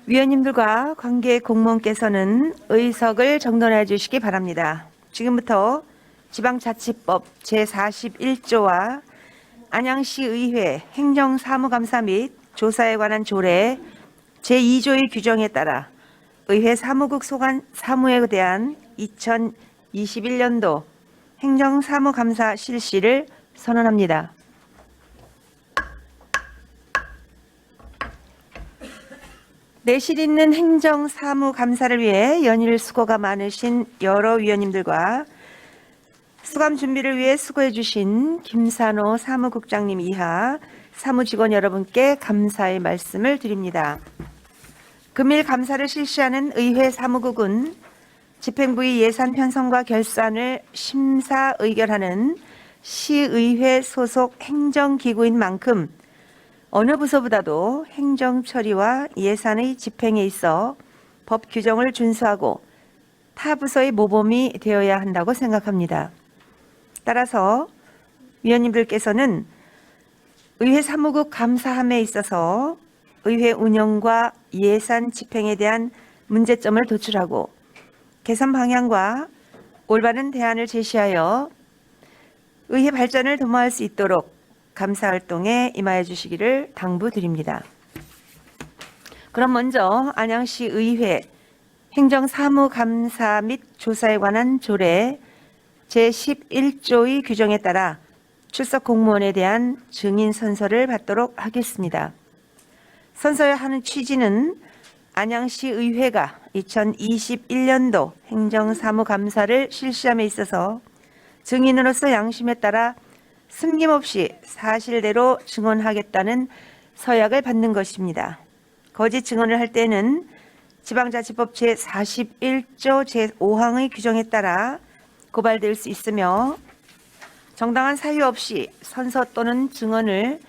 위원님들과 관계 공무원께서는 의석을 정돈해 주시기 바랍니다. 지금부터 지방자치법 제41조와 안양시 의회 행정사무감사 및 조사에 관한 조례 제2조의 규정에 따라 의회 사무국 소관 사무에 대한 2021년도 행정사무감사 실시를 선언합니다. 내실 있는 행정사무감사를 위해 연일 수고가 많으신 여러 위원님들과 수감 준비를 위해 수고해 주신 김산호 사무국장님 이하 사무직원 여러분께 감사의 말씀을 드립니다. 금일 감사를 실시하는 의회 사무국은 집행부의 예산 편성과 결산을 심사 의결하는 시의회 소속 행정기구인 만큼 어느 부서보다도 행정 처리와 예산의 집행에 있어 법 규정을 준수하고 타 부서의 모범이 되어야 한다고 생각합니다. 따라서 위원님들께서는 의회 사무국 감사함에 있어서 의회 운영과 예산 집행에 대한 문제점을 도출하고 개선 방향과 올바른 대안을 제시하여 의회 발전을 도모할 수 있도록 감사 활동에 임하여 주시기를 당부드립니다. 그럼 먼저 안양시 의회 행정사무감사 및 조사에 관한 조례 제11조의 규정에 따라 출석 공무원에 대한 증인 선서를 받도록 하겠습니다. 선서해야 하는 취지는 안양시 의회가 2021년도 행정사무감사를 실시함에 있어서 증인으로서 양심에 따라 숨김없이 사실대로 증언하겠다는 서약을 받는 것입니다. 거짓 증언을 할 때는 지방자치법 제41조 제5항의 규정에 따라 고발될 수 있으며 정당한 사유 없이 선서 또는 증언을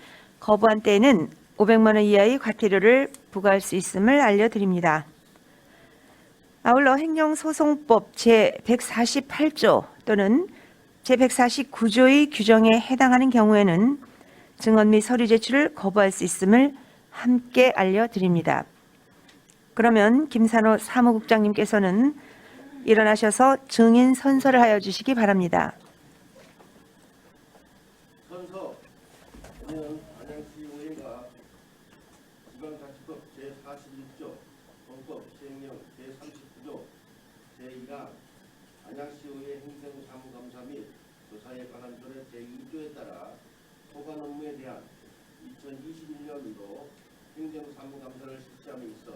거부한 때에는 500만 원 이하의 과태료를 부과할 수 있음을 알려드립니다. 아울러 행정소송법 제148조 또는 제149조의 규정에 해당하는 경우에는 증언 및 서류 제출을 거부할 수 있음을 함께 알려드립니다. 그러면 김산호 사무국장님께서는 일어나셔서 증인 선서를 하여 주시기 바랍니다. 선서. 저는 안양시 의회가 지방자치법 제41조, 헌법 시행령 제39조, 제1항 안양시 의회 행정사무감사 및 조사에 관한 조례 제2조에 따라 소관 업무에 대한 2021년도 행정사무감사를 실시함에 있어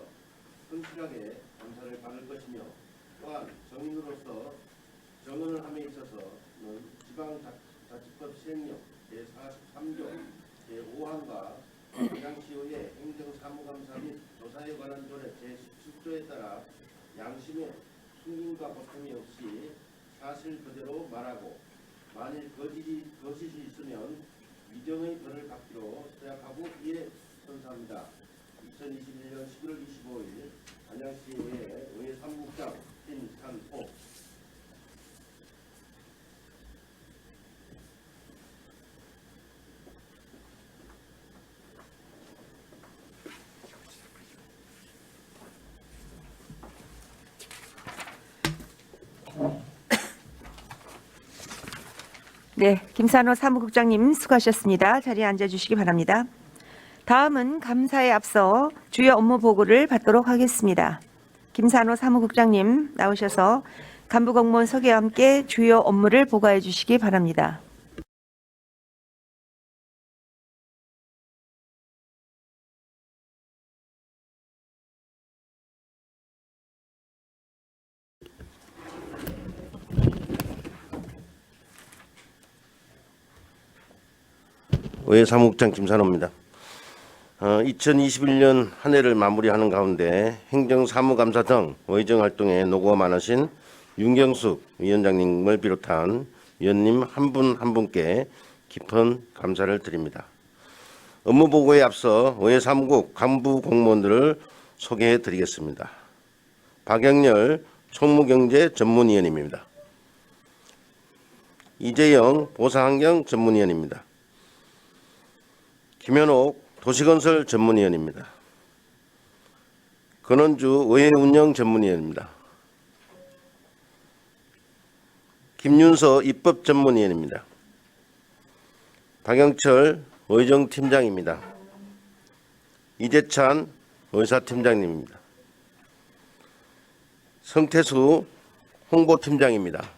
성실하게 감사를 받을 것이며 또한 정인으로서 정언을 함에 있어서는 지방자치법 시행령 제43조 제5항과 안양시의회 행정사무감사 및 조사에 관한 조례 제17조에 따라 양심의 숨김과 보탬이 없이 사실 그대로 말하고 만일 거짓이 있으면 위정의 벌을 받기로 서약하고 이에 선서합니다. 2021년 11월 25일 안양시의회 의회 사무국장 김산호. 네, 김산호 사무국장님 수고하셨습니다. 자리에 앉아주시기 바랍니다. 다음은 감사에 앞서 주요 업무 보고를 받도록 하겠습니다. 김산호 사무국장님 나오셔서 간부공무원 소개와 함께 주요 업무를 보고해 주시기 바랍니다. 의회 사무국장 김산호입니다. 2021년 한 해를 마무리하는 가운데 행정사무감사 등 의정활동에 노고가 많으신 윤경숙 위원장님을 비롯한 위원님 한 분 한 분께 깊은 감사를 드립니다. 업무보고에 앞서 의회 사무국 간부 공무원들을 소개해 드리겠습니다. 박영렬 총무경제 전문위원입니다. 이재영 보사환경 전문위원입니다. 김현옥 도시건설 전문위원입니다. 권원주 의회 운영 전문위원입니다. 김윤서 입법 전문위원입니다. 박영철 의정팀장입니다. 이재찬 의사팀장님입니다. 성태수 홍보팀장입니다.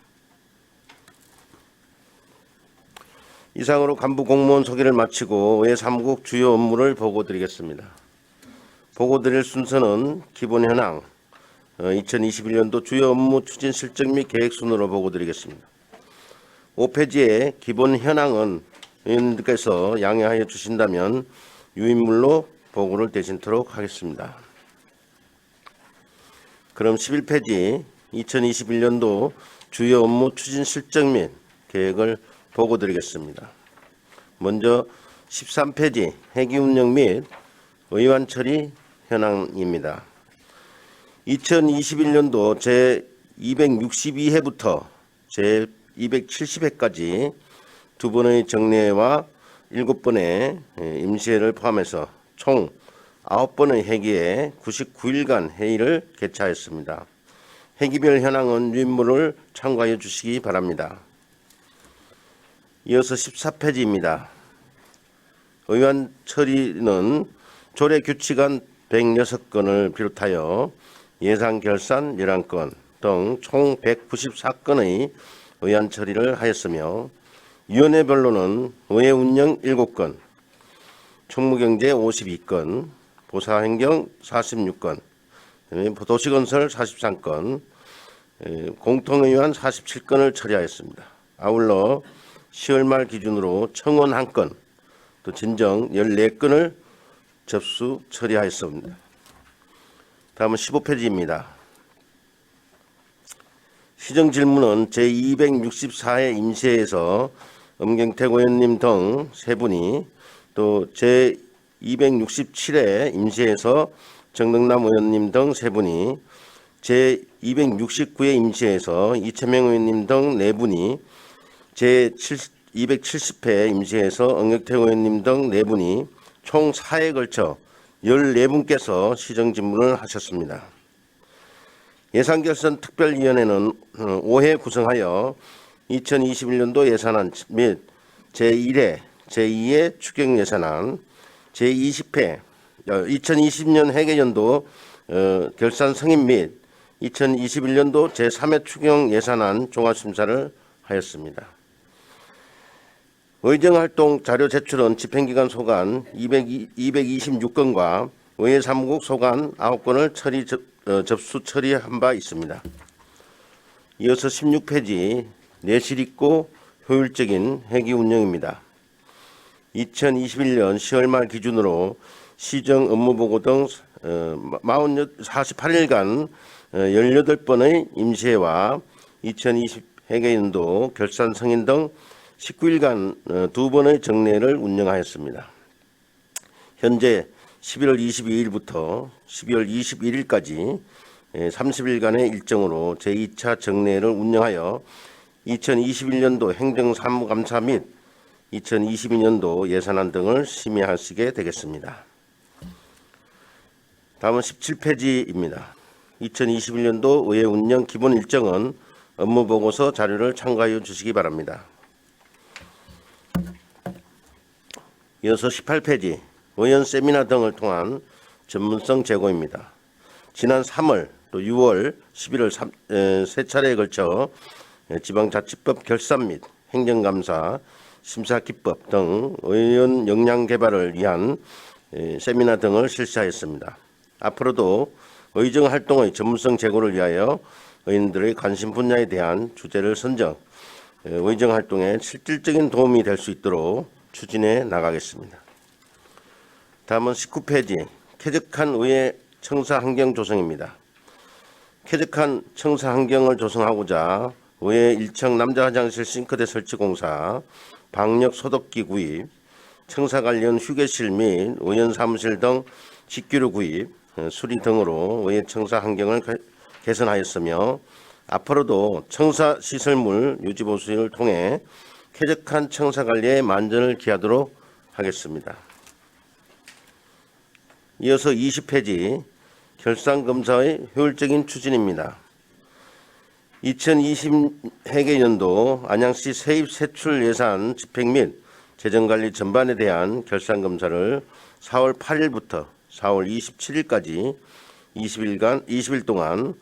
이상으로 간부 공무원 소개를 마치고 의회 사무국 주요 업무를 보고드리겠습니다. 보고드릴 순서는 기본 현황, 2021년도 주요 업무 추진 실적 및 계획 순으로 보고드리겠습니다. 5페이지의 기본 현황은 의원님께서 양해하여 주신다면 유인물로 보고를 대신토록 하겠습니다. 그럼 11페이지 2021년도 주요 업무 추진 실적 및 계획을 보고드리겠습니다. 먼저 13페이지 회기 운영 및 의완 처리 현황입니다. 2021년도 제262회부터 제270회까지 2번의 정례와 7번의 임시회를 포함해서 총 9번의 회기에 99일간 회의를 개최하였습니다. 회기별 현황은 유인물을 참고하여 주시기 바랍니다. 이어서 14페이지입니다. 의완 처리는 조례 규칙안 106건을 비롯하여 예산 결산 11건 등 총 194건의 의안 처리를 하였으며 위원회별로는 의회 운영 7건, 총무경제 52건, 보사행정 46건, 도시건설 43건, 공통의안 47건을 처리하였습니다. 아울러 10월 말 기준으로 청원 1건, 또 진정 14건을 접수 처리하였습니다. 다음은 15페이지입니다. 시정질문은 제264회 임시회에서 엄경택 의원님 등 3분이 또 제267회 임시회에서 정덕남 의원님 등 3분이 제269회 임시회에서 이채명 의원님 등 4분이 제270회 임시회에서 엄경택 의원님 등 4분이 총 4회에 걸쳐 14분께서 시정질문을 하셨습니다. 예산결산 특별위원회는 5회 구성하여 2021년도 예산안 및 제1회, 제2회 추경예산안, 제20회, 2020년 회계연도 결산 승인 및 2021년도 제3회 추경예산안 종합심사를 하였습니다. 의정활동 자료 제출은 집행기관 소관 226건과 의회 사무국 소관 9건을 접수 처리한 바 있습니다. 이어서 16페이지 내실 있고 효율적인 회기 운영입니다. 2021년 10월 말 기준으로 시정 업무보고 등 48일간 18번의 임시회와 2020 회계연도 결산 승인 등 19일간 2번의 정례를 운영하였습니다. 현재 11월 22일부터 12월 21일까지 30일간의 일정으로 제2차 정례를 운영하여 2021년도 행정사무감사 및 2022년도 예산안 등을 심의하시게 되겠습니다. 다음은 17페이지입니다. 2021년도 의회 운영 기본 일정은 업무보고서 자료를 참고하여 주시기 바랍니다. 이어서 18페이지 의원 세미나 등을 통한 전문성 제고입니다. 지난 3월 또 6월 11월 세 차례에 걸쳐 지방자치법 결산 및 행정감사 심사기법 등 의원 역량 개발을 위한 세미나 등을 실시하였습니다. 앞으로도 의정활동의 전문성 제고를 위하여 의원들의 관심 분야에 대한 주제를 선정, 의정활동에 실질적인 도움이 될 수 있도록 추진해 나가겠습니다. 다음은 19페이지 쾌적한 의회 청사 환경 조성입니다. 쾌적한 청사 환경을 조성하고자 의회 1층 남자 화장실 싱크대 설치 공사, 방역 소독기 구입, 청사 관련 휴게실 및 의원 사무실 등 직규류 구입, 수리 등으로 의회 청사 환경을 개선하였으며 앞으로도 청사 시설물 유지 보수를 통해 쾌적한 청사 관리에 만전을 기하도록 하겠습니다. 이어서 20페이지 결산검사의 효율적인 추진입니다. 2020회계연도 안양시 세입 세출 예산 집행 및 재정관리 전반에 대한 결산검사를 4월 8일부터 4월 27일까지 20일 동안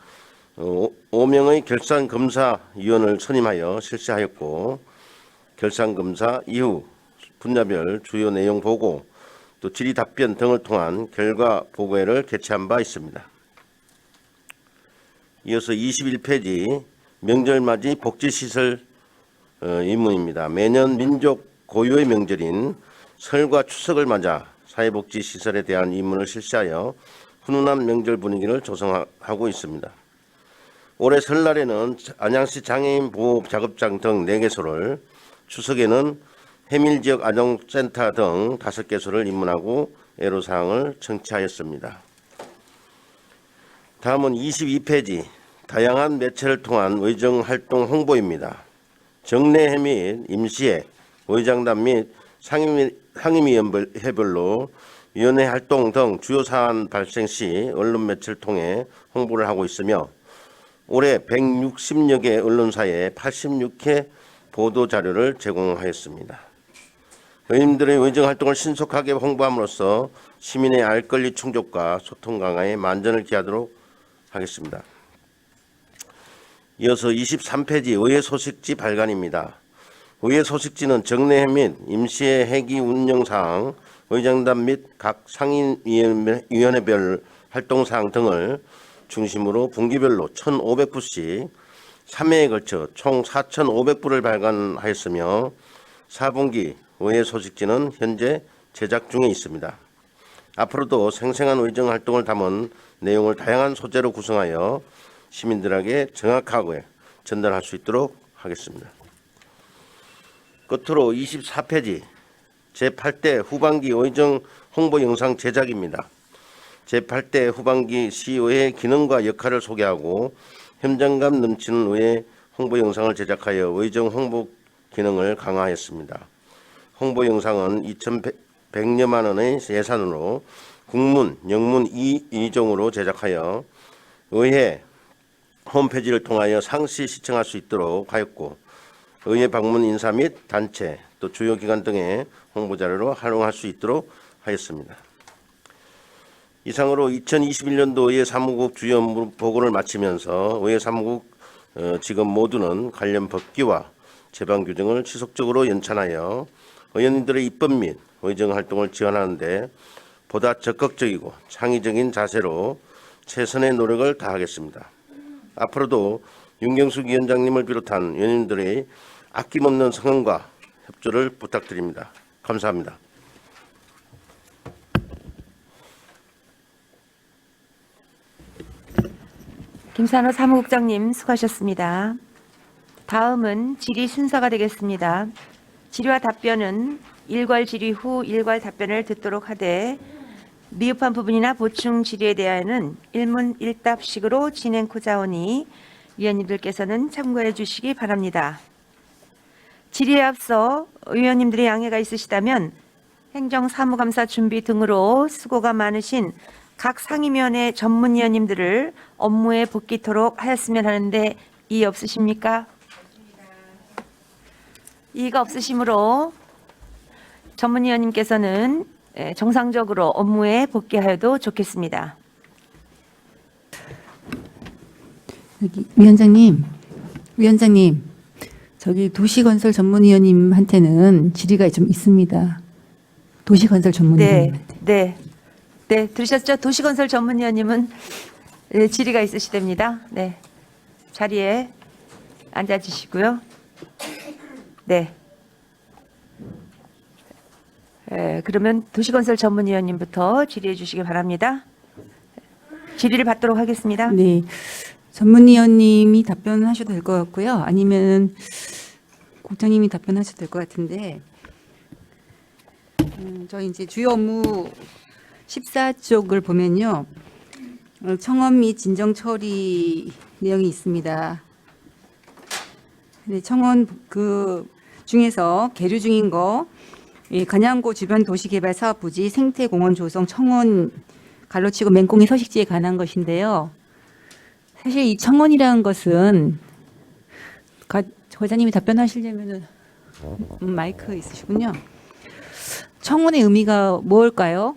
5명의 결산검사위원을 선임하여 실시하였고, 결산검사 이후 분야별 주요 내용 보고 또 질의 답변 등을 통한 결과 보고회를 개최한 바 있습니다. 이어서 21페이지 명절맞이 복지시설 임무입니다. 매년 민족 고유의 명절인 설과 추석을 맞아 사회복지시설에 대한 임무를 실시하여 훈훈한 명절 분위기를 조성하고 있습니다. 올해 설날에는 안양시 장애인 보호 작업장 등 4개소를, 추석에는 해밀지역 아동센터 등 5개소를 입문하고 애로사항을 청취하였습니다. 다음은 22페이지 다양한 매체를 통한 의정활동 홍보입니다. 정례회 및 임시회, 의장단 및 상임위원회별로 위원회 활동 등 주요 사안 발생 시 언론 매체를 통해 홍보를 하고 있으며, 올해 160여 개 언론사에 86회 보도자료를 제공하였습니다. 의원님들의 의정활동을 신속하게 홍보함으로써 시민의 알 권리 충족과 소통 강화에 만전을 기하도록 하겠습니다. 이어서 23페이지 의회 소식지 발간입니다. 의회 소식지는 정례회 및 임시회 회기 운영사항, 의장단 및 각 상임위원회별 활동사항 등을 중심으로 분기별로 1,500부씩 3회에 걸쳐 총 4,500부를 발간하였으며, 4분기 의회 소식지는 현재 제작 중에 있습니다. 앞으로도 생생한 의정활동을 담은 내용을 다양한 소재로 구성하여 시민들에게 정확하게 전달할 수 있도록 하겠습니다. 끝으로 24페이지 제8대 후반기 의정 홍보 영상 제작입니다. 제8대 후반기 시의회 기능과 역할을 소개하고 현장감 넘치는 의회 홍보 영상을 제작하여 의정 홍보 기능을 강화하였습니다. 홍보 영상은 2,100여만 원의 예산으로 국문, 영문 2인종으로 제작하여 의회 홈페이지를 통하여 상시 시청할 수 있도록 하였고, 의회 방문 인사 및 단체 또 주요 기관 등의 홍보자료로 활용할 수 있도록 하였습니다. 이상으로 2021년도 의회 사무국 주요 업무 보고를 마치면서 의회 사무국 직원 모두는 관련 법규와 제방 규정을 지속적으로 연찬하여 의원님들의 입법 및 의정 활동을 지원하는 데 보다 적극적이고 창의적인 자세로 최선의 노력을 다하겠습니다. 앞으로도 윤경숙 위원장님을 비롯한 위원님들의 아낌없는 성원과 협조를 부탁드립니다. 감사합니다. 김산호 사무국장님 수고하셨습니다. 다음은 질의 순서가 되겠습니다. 질의와 답변은 일괄 질의 후 일괄 답변을 듣도록 하되, 미흡한 부분이나 보충 질의에 대하여는 일문일답식으로 진행코자 하오니 위원님들께서는 참고해 주시기 바랍니다. 질의에 앞서 의원님들의 양해가 있으시다면 행정사무감사 준비 등으로 수고가 많으신 각 상임위원회 전문위원님들을 업무에 복귀토록 하였으면 하는데 이의 없으십니까? 이의가 없으시므로 전문위원님께서는 정상적으로 업무에 복귀하여도 좋겠습니다. 여기 위원장님, 저기 도시건설 전문위원님한테는 질의가 좀 있습니다. 도시건설 전문위원님. 네, 들으셨죠? 도시건설 전문위원님은 질의가 있으시답니다. 네, 자리에 앉아주시고요. 네. 그러면 도시건설 전문위원님부터 질의해 주시기 바랍니다. 질의를 받도록 하겠습니다. 네, 전문위원님이 답변하셔도 될 것 같고요. 아니면 국장님이 답변하셔도 될 것 같은데, 저희 이제 주요 업무 14쪽을 보면요, 청원 및 진정 처리 내용이 있습니다. 네, 청원 그 중에서 계류 중인 거, 간양고 주변 도시개발 사업 부지 생태공원 조성 청원 갈로치고 맹꽁이 서식지에 관한 것인데요. 사실 이 청원이라는 것은 거장님이 답변하시려면은 마이크 있으시군요. 청원의 의미가 뭘까요?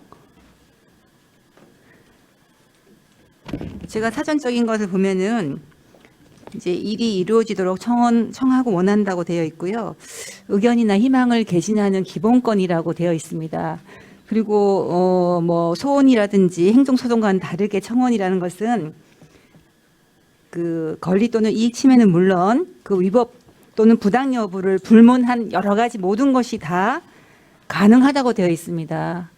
제가 사전적인 것을 보면은 이제 일이 이루어지도록 청하고 원한다고 되어 있고요. 의견이나 희망을 개진하는 기본권이라고 되어 있습니다. 그리고 뭐 소원이라든지 행정소송과는 다르게 청원이라는 것은 그 권리 또는 이익 침해는 물론 그 위법 또는 부당 여부를 불문한 여러 가지 모든 것이 다 가능하다고 되어 있습니다.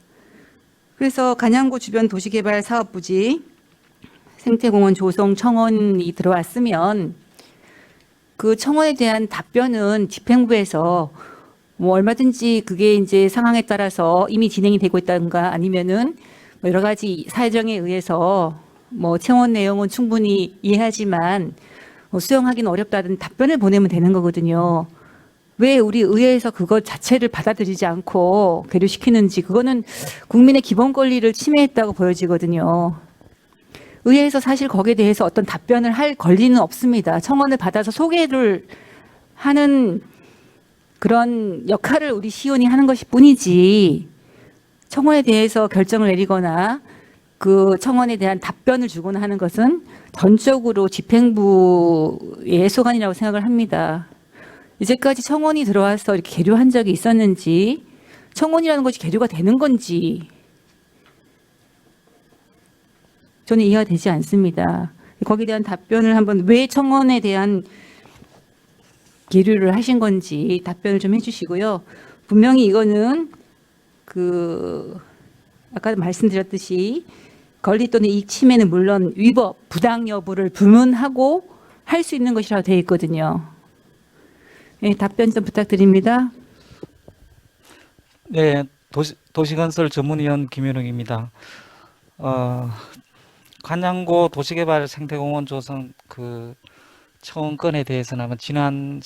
그래서 간양구 주변 도시개발 사업부지 생태공원 조성 청원이 들어왔으면 그 청원에 대한 답변은 집행부에서 뭐 얼마든지 그게 이제 상황에 따라서 이미 진행이 되고 있다든가 아니면은 뭐 여러 가지 사정에 의해서 뭐 청원 내용은 충분히 이해하지만 뭐 수용하기는 어렵다든 답변을 보내면 되는 거거든요. 왜 우리 의회에서 그것 자체를 받아들이지 않고 계류시키는지 그거는 국민의 기본 권리를 침해했다고 보여지거든요. 의회에서 사실 거기에 대해서 어떤 답변을 할 권리는 없습니다. 청원을 받아서 소개를 하는 그런 역할을 우리 시의원이 하는 것일 뿐이지 청원에 대해서 결정을 내리거나 그 청원에 대한 답변을 주거나 하는 것은 전적으로 집행부의 소관이라고 생각을 합니다. 이제까지 청원이 들어와서 이렇게 계류한 적이 있었는지 청원이라는 것이 계류가 되는 건지 저는 이해가 되지 않습니다. 거기에 대한 답변을 한번 왜 청원에 대한 계류를 하신 건지 답변을 좀 해주시고요. 분명히 이거는 그 아까 말씀드렸듯이 권리 또는 이익 침해는 물론 위법, 부당 여부를 불문하고 할 수 있는 것이라고 되어 있거든요. 네, 답변 좀 부탁드립니다. 네, 도시건설 전문위원 김윤웅입니다. 간양구 도시개발 생태공원 조성 그 청원건에 대해서는 아마 지난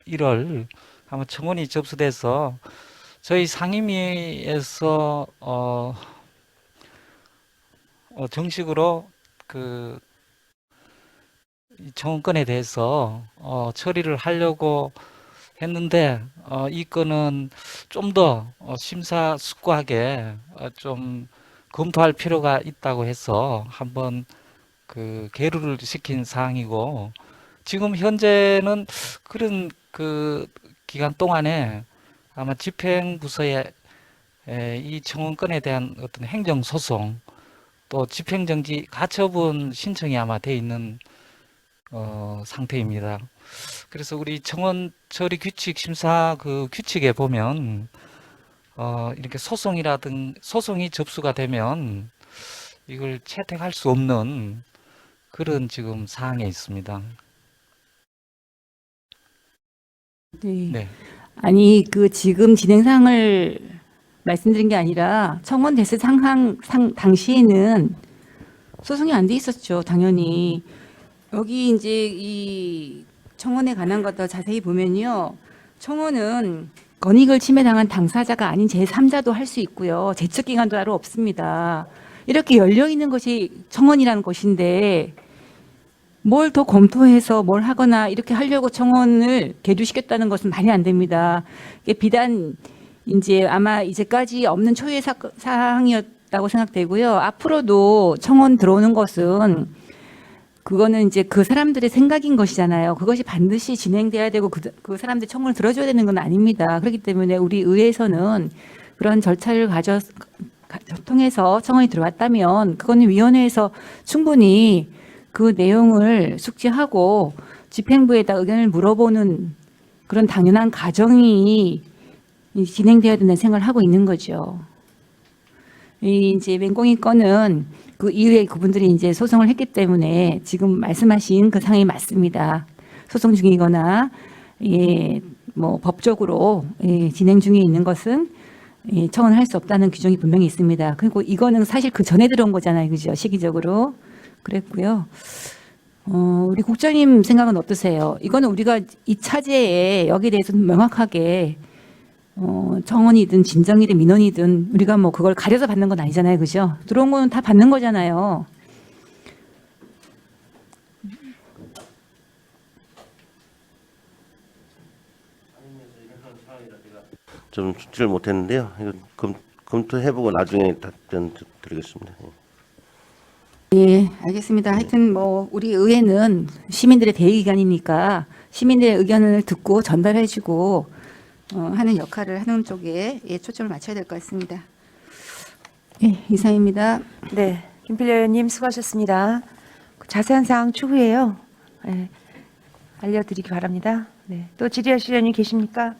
11월 아마 청원이 접수돼서 저희 상임위에서 정식으로 그 이 청원건에 대해서 처리를 하려고 했는데 이 건은 좀 더 심사숙고하게 좀 검토할 필요가 있다고 해서 한번 그 계류를 시킨 사항이고 지금 현재는 그런 그 기간 동안에 아마 집행부서에 이 청원건에 대한 어떤 행정소송 또 집행정지 가처분 신청이 아마 돼 있는 상태입니다. 그래서 우리 청원 처리 규칙 심사 그 규칙에 보면 이렇게 소송이 접수가 되면 이걸 채택할 수 없는 그런 지금 사항에 있습니다. 네. 네. 아니 그 지금 진행 사항을 말씀드린 게 아니라 청원 됐을 당시에는 소송이 안 돼 있었죠. 당연히 여기 이제 이 청원에 관한 것 더 자세히 보면요. 청원은 권익을 침해당한 당사자가 아닌 제3자도 할 수 있고요. 제척기관도 따로 없습니다. 이렇게 열려 있는 것이 청원이라는 것인데 뭘 더 검토해서 뭘 하거나 이렇게 하려고 청원을 계류시켰다는 것은 말이 안 됩니다. 이게 비단 이제 아마 이제까지 없는 초유의 사항이었다고 생각되고요. 앞으로도 청원 들어오는 것은 그거는 이제 그 사람들의 생각인 것이잖아요. 그것이 반드시 진행돼야 되고 그 사람들 청문을 들어줘야 되는 건 아닙니다. 그렇기 때문에 우리 의회에서는 그런 절차를 통해서 청원이 들어왔다면 그거는 위원회에서 충분히 그 내용을 숙지하고 집행부에다 의견을 물어보는 그런 당연한 과정이 진행돼야 된다는 생각을 하고 있는 거죠. 이 이제 맹꽁이 건은 그 이후에 그분들이 이제 소송을 했기 때문에 지금 말씀하신 그 상황이 맞습니다. 소송 중이거나 뭐 법적으로 진행 중에 있는 것은 청원할 수 없다는 규정이 분명히 있습니다. 그리고 이거는 사실 그 전에 들어온 거잖아요, 그죠? 시기적으로 그랬고요. 우리 국장님 생각은 어떠세요? 이거는 우리가 이 차제에 여기에 대해서 명확하게 정원이든 진정이든 민원이든 우리가 뭐 그걸 가려서 받는 건 아니잖아요, 그죠? 들어온 거는 다 받는 거잖아요. 좀 듣지를 못했는데요. 이거 검토해보고 나중에 답변 드리겠습니다. 예, 알겠습니다. 하여튼 뭐 우리 의회는 시민들의 대의기관이니까 시민들의 의견을 듣고 전달해주고 하는 역할을 하는 쪽에 초점을 맞춰야 될 것 같습니다. 예, 이상입니다. 네, 김필려 의원님 수고하셨습니다. 자세한 사항 추후에요. 네, 알려드리기 바랍니다. 네, 또 질의하실 의원님 계십니까?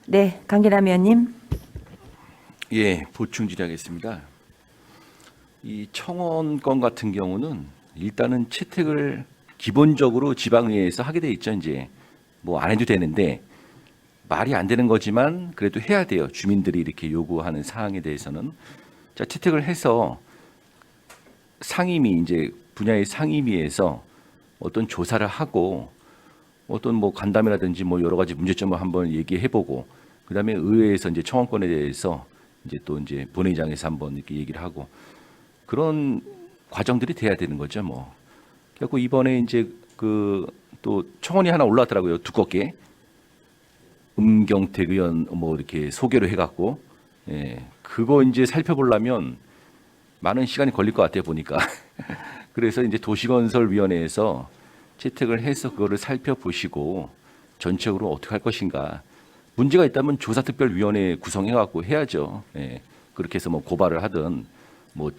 네, 강계남 의원님. 예, 보충 질의하겠습니다. 이 청원 건 같은 경우는 일단은 채택을 기본적으로 지방의회에서 하게 돼 있죠. 이제 뭐 안 해도 되는데 말이 안 되는 거지만 그래도 해야 돼요. 주민들이 이렇게 요구하는 사항에 대해서는 자 채택을 해서 상임위 이제 분야의 상임위에서 어떤 조사를 하고 어떤 뭐 간담회라든지 뭐 여러 가지 문제점을 한번 얘기해보고 그다음에 의회에서 이제 청원권에 대해서 이제 또 이제 본회의장에서 한번 이렇게 얘기를 하고 그런 과정들이 돼야 되는 거죠. 뭐 그래갖고 이번에 이제 그 또 청원이 하나 올라왔더라고요. 두껍게 음경택 의원 뭐 이렇게 소개로 해갖고 예 그거 이제 살펴보려면 많은 시간이 걸릴 것 같아요 보니까. 그래서 이제 도시건설위원회에서 채택을 해서 그거를 살펴보시고 전체적으로 어떻게 할 것인가. 문제가 있다면 조사특별위원회 구성해갖고 해야죠. 예. 그렇게 해서 뭐 고발을 하든 뭐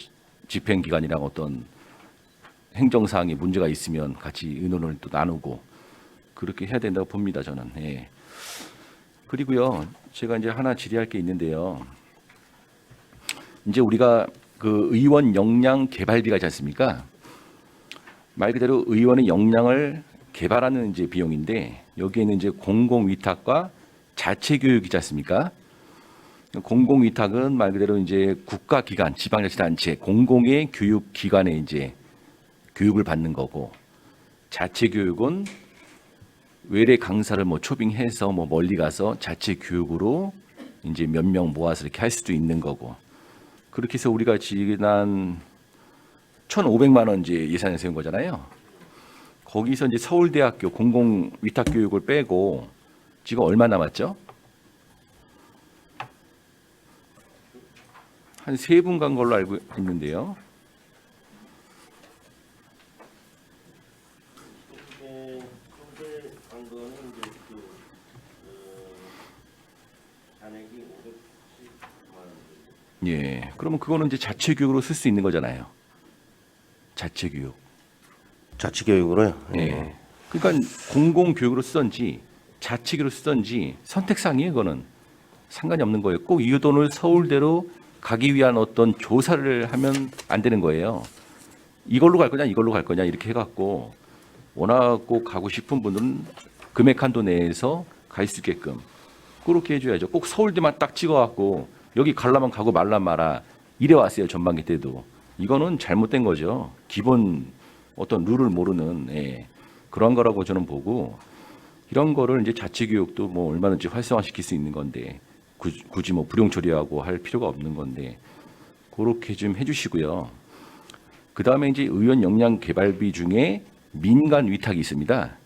집행기관이랑 어떤 행정사항에 문제가 있으면 같이 의논을 또 나누고 그렇게 해야 된다고 봅니다 저는. 예. 그리고요 제가 이제 하나 질의할 게 있는데요. 이제 우리가 그 의원 역량 개발비가 있지 않습니까? 말 그대로 의원의 역량을 개발하는 이제 비용인데 여기에는 이제 공공위탁과 자체교육이지 않습니까? 공공위탁은 말 그대로 이제 국가기관, 지방자치단체, 공공의 교육기관에 이제 교육을 받는 거고 자체교육은 외래 강사를 뭐 초빙해서 뭐 멀리 가서 자체교육으로 이제 몇 명 모아서 이렇게 할 수도 있는 거고 그렇게 해서 우리가 지난 1,500만 원 이제 예산을 세운 거잖아요. 거기서 이제 서울대학교 공공위탁교육을 빼고 지금 얼마 남았죠? 한 3분 간 걸로 알고 있는데요. 예, 그러면 그거는 이제 자체교육으로 쓸 수 있는 거잖아요. 자체교육. 자치교육으로요. 예. 그러니까 공공교육으로 쓰든지 자치교육으로 쓰든지 선택사항이에요. 그거는 상관이 없는 거예요. 꼭 이 돈을 서울대로 가기 위한 어떤 조사를 하면 안 되는 거예요. 이걸로 갈 거냐 이걸로 갈 거냐 이렇게 해갖고 워낙 꼭 가고 싶은 분들은 금액 한도 내에서 갈 수 있게끔 그렇게 해줘야죠. 꼭 서울대만 딱 찍어갖고 여기 가려면 가고 말란 마라 이래 왔어요. 전반기 때도. 이거는 잘못된 거죠. 기본 어떤 룰을 모르는 그런 거라고 저는 보고 이런 거를 이제 자치교육도 뭐 얼마든지 활성화시킬 수 있는 건데 굳이 뭐 불용 처리하고 할 필요가 없는 건데 그렇게 좀 해주시고요. 그 다음에 이제 의원 역량 개발비 중에 민간 위탁이 있습니다.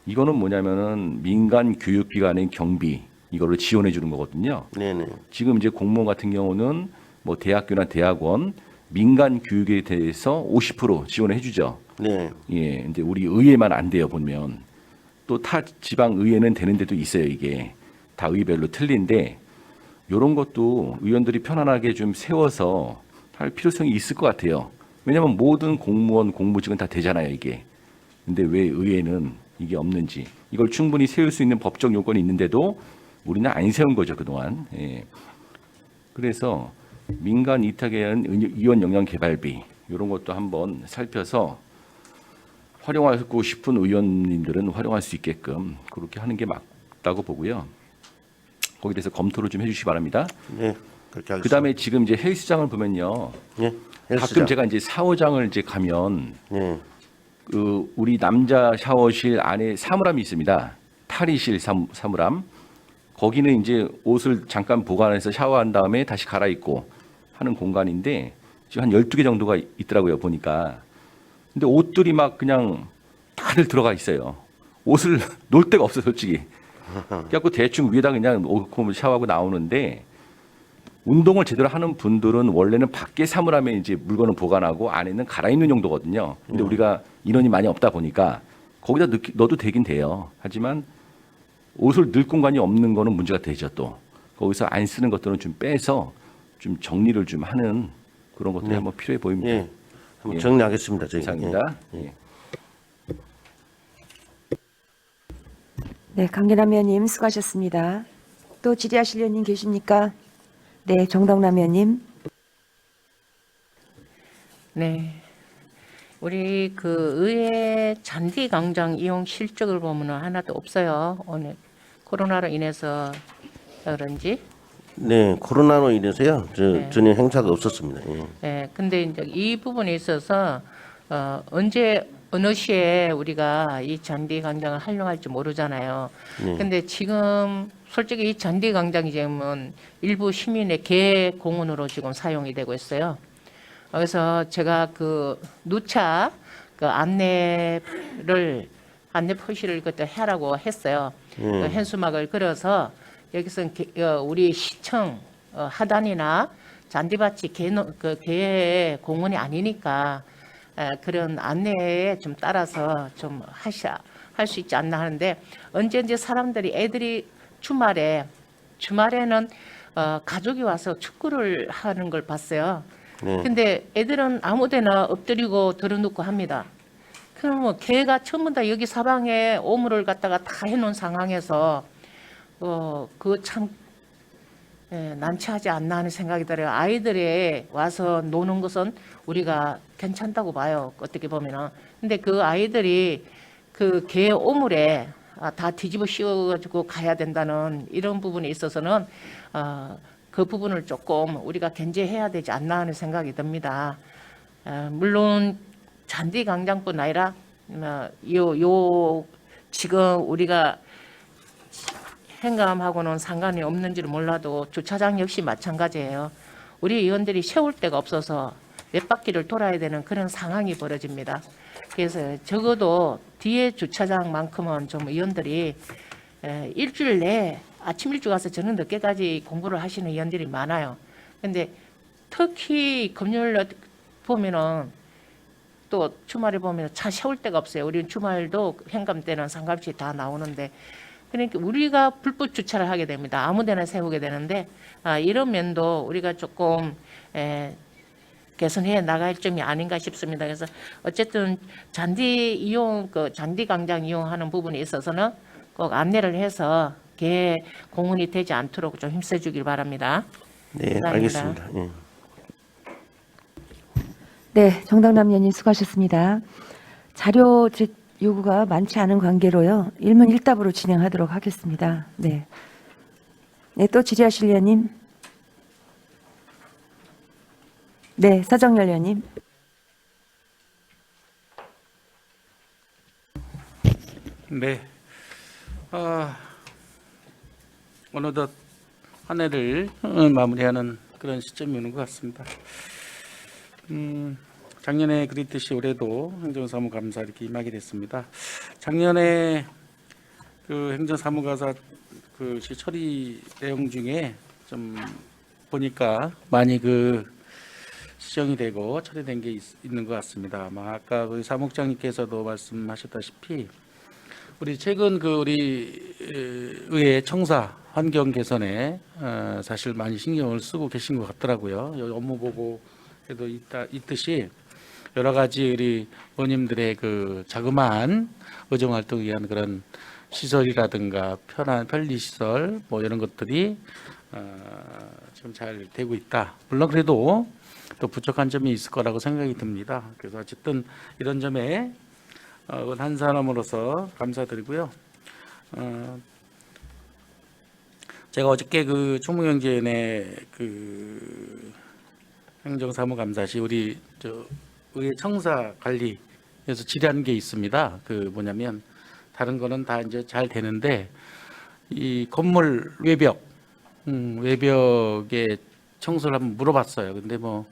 이거는 뭐냐면은 민간 교육기관의 경비 이거를 지원해 주는 거거든요. 네네. 지금 이제 공무원 같은 경우는 뭐 대학교나 대학원 민간 교육에 대해서 50% 지원해 주죠. 네. 예, 근데 우리 의회만 안 돼요 보면 또 타 지방 의회는 되는 데도 있어요. 이게 다 의별로 틀린데 이런 것도 의원들이 편안하게 좀 세워서 할 필요성이 있을 것 같아요. 왜냐하면 모든 공무원 공무직은 다 되잖아요 이게. 근데 왜 의회는 이게 없는지 이걸 충분히 세울 수 있는 법적 요건이 있는데도 우리는 안 세운 거죠 그동안. 예. 그래서 민간 위탁에 의한 의원 역량 개발비 이런 것도 한번 살펴서 활용하고 싶은 의원님들은 활용할 수 있게끔 그렇게 하는 게 맞다고 보고요. 거기에 대해서 검토를 좀 해주시기 바랍니다. 네. 그렇게 하겠습니다. 그다음에 지금 이제 헬스장을 보면요. 예. 가끔 제가 이제 샤워장을 이제 가면 예. 그 우리 남자 샤워실 안에 사물함이 있습니다. 탈의실 사물함. 거기는 이제 옷을 잠깐 보관해서 샤워한 다음에 다시 갈아입고 하는 공간인데 지금 한 12개 정도가 있더라고요, 보니까. 근데 옷들이 막 그냥 다들 들어가 있어요. 옷을 놓을 데가 없어요, 솔직히. 그래갖고 대충 위에다 그냥 놓고 샤워하고 나오는데 운동을 제대로 하는 분들은 원래는 밖에 사물함에 이제 물건을 보관하고 안에는 갈아입는 용도거든요. 근데 우리가 인원이 많이 없다 보니까 거기다 넣어도 되긴 돼요. 하지만 옷을 넣을 공간이 없는 거는 문제가 되죠, 또. 거기서 안 쓰는 것들은 좀 빼서 좀 정리를 좀 하는 그런 것들이 한번 필요해 보입니다. 예. 한번 예. 정리하겠습니다. 저희가. 이상입니다. 예. 예. 네, 강계남 의원님 수고하셨습니다. 또 질의하실 의원님 계십니까? 네, 정덕남 의원님. 네. 우리 그 의회 잔디 광장 이용 실적을 보면은 하나도 없어요. 오늘 코로나로 인해서 그런지. 네, 코로나로 인해서요. 네. 전혀 행사가 없었습니다. 예. 네. 근데 이제 이 부분에 있어서 언제 어느 시에 우리가 이 잔디 광장을 활용할지 모르잖아요. 근데 지금 솔직히 이 잔디 광장이 지금은 일부 시민의 개 공원으로 지금 사용이 되고 있어요. 그래서 제가 그 누차 그 안내 표시를 그때 하라고 했어요. 그 현수막을 그려서 여기서 우리 시청 하단이나 잔디밭이 개 공원이 아니니까 그런 안내에 좀 따라서 좀 할 수 있지 않나 하는데 언제 사람들이 애들이 주말에는 가족이 와서 축구를 하는 걸 봤어요. 네. 근데 애들은 아무데나 엎드리고 들어눕고 합니다. 그러면 개가 전부 다 여기 사방에 오물을 갖다가 다 해놓은 상황에서 그 참 난처하지 않나 하는 생각이 들어요. 아이들이 와서 노는 것은 우리가 괜찮다고 봐요. 어떻게 보면은. 근데 그 아이들이 그 개 오물에 다 뒤집어 씌워가지고 가야 된다는 이런 부분에 있어서는 그 부분을 조금 우리가 견제해야 되지 않나 하는 생각이 듭니다. 물론 잔디 광장뿐 아니라 지금 우리가 행감하고는 상관이 없는지를 몰라도 주차장 역시 마찬가지예요. 우리 의원들이 세울 데가 없어서 몇 바퀴를 돌아야 되는 그런 상황이 벌어집니다. 그래서 적어도 뒤에 주차장만큼은 좀 의원들이 일주일 내에 아침 일찍 와서 저녁 늦게까지 공부를 하시는 의원들이 많아요. 근데 특히 금요일 보면은 또 주말에 보면 차 세울 데가 없어요. 우리는 주말도 현감 때는 상관없이 다 나오는데 그러니까 우리가 불법 주차를 하게 됩니다. 아무데나 세우게 되는데 이런 면도 우리가 조금 개선해 나갈 점이 아닌가 싶습니다. 그래서 어쨌든 잔디 광장 이용하는 부분에 있어서는 꼭 안내를 해서 개 공원이 되지 않도록 좀 힘써주길 바랍니다. 네, 감사합니다. 알겠습니다. 예. 네, 정덕남 의원님 수고하셨습니다. 자료 요구가 많지 않은 관계로요. 일문일답으로 진행하도록 하겠습니다. 네. 네, 또 질의하실 의원님. 네, 서정열 의원님. 네. 어느덧 한 해를 마무리하는 그런 시점이 오는 것 같습니다. 작년에 그랬듯이 올해도 행정사무감사 이렇게 임하게 됐습니다. 작년에 그 행정사무감사 그 처리 내용 중에 좀 보니까 많이 그 시정이 되고 처리된 게 있는 것 같습니다. 아마 아까 우리 사무국장님께서도 말씀하셨다시피 우리 최근 그 우리 의회 청사 환경 개선에 사실 많이 신경을 쓰고 계신 것 같더라고요. 여기 업무 보고에도 있듯이 여러 가지 우리 의원님들의 그 자그마한 의정 활동을 위한 그런 시설이라든가 편리 시설 뭐 이런 것들이 지금 잘 되고 있다. 물론 그래도 또 부족한 점이 있을 거라고 생각이 듭니다. 그래서 어쨌든 이런 점에 한 사람으로서 감사드리고요. 제가 어저께 그 총무경제위원회 그 행정사무감사시 우리 의회 청사 관리에서 질의한 게 있습니다. 그 뭐냐면 다른 거는 다 이제 잘 되는데 이 건물 외벽에 청소를 한번 물어봤어요. 근데 뭐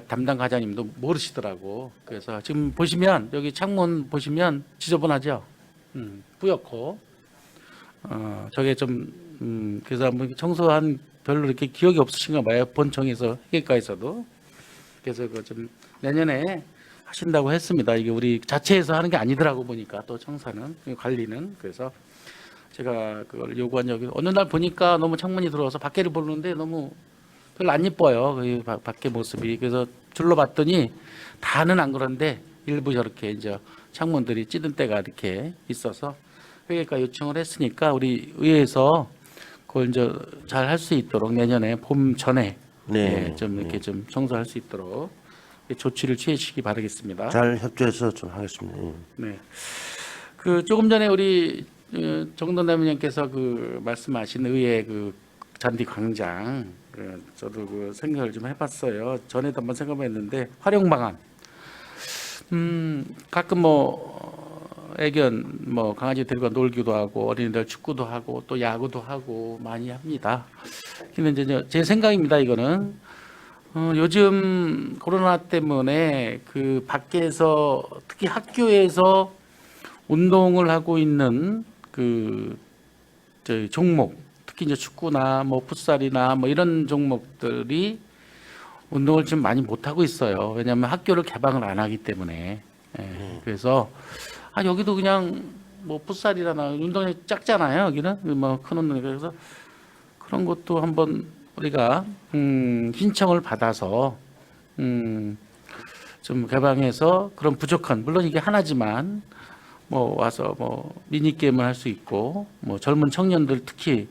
담당 과장님도 모르시더라고. 그래서 지금 보시면 여기 창문 보시면 지저분하죠. 뿌옇고 저게 좀 그래서 한번 청소한 별로 이렇게 기억이 없으신가 봐요. 본청에서 회계과에서도. 그래서 그 좀 내년에 하신다고 했습니다. 이게 우리 자체에서 하는 게 아니더라고 보니까 또 청사는 관리는. 그래서 제가 그걸 요구한 적이 어느 날 보니까 너무 창문이 들어와서 밖에를 보는데 너무 별로 안 이뻐요. 그 밖에 모습이. 그래서 둘러봤더니 다는 안 그런데 일부 저렇게 이제 창문들이 찌든 때가 이렇게 있어서 회계과 요청을 했으니까 우리 의회에서 그걸 이제 잘 할 수 있도록 내년에 봄 전에 네. 예, 좀 이렇게 좀 청소할 수 있도록 조치를 취해 주시기 바라겠습니다. 잘 협조해서 좀 하겠습니다. 예. 네. 그 조금 전에 우리 정동남 의원님께서 그 말씀하신 의회 그 잔디 광장 저도 그 생각을 좀 해봤어요. 전에도 한번 생각했는데 활용 방안. 가끔 뭐 애견 뭐 강아지 데리고 놀기도 하고 어린이들 축구도 하고 또 야구도 하고 많이 합니다. 근데 이제 제 생각입니다. 이거는 요즘 코로나 때문에 그 밖에서 특히 학교에서 운동을 하고 있는 그 저희 종목 특히 이제 축구나 뭐 풋살이나 뭐 이런 종목들이 운동을 좀 많이 못 하고 있어요. 왜냐하면 학교를 개방을 안 하기 때문에. 예, 그래서 여기도 그냥 뭐 풋살이나 운동이 작잖아요. 여기는 뭐 큰 운동이 그래서 그런 것도 한번 우리가 신청을 받아서 좀 개방해서 그런 부족한 물론 이게 하나지만 뭐 와서 뭐 미니 게임을 할 수 있고 뭐 젊은 청년들 특히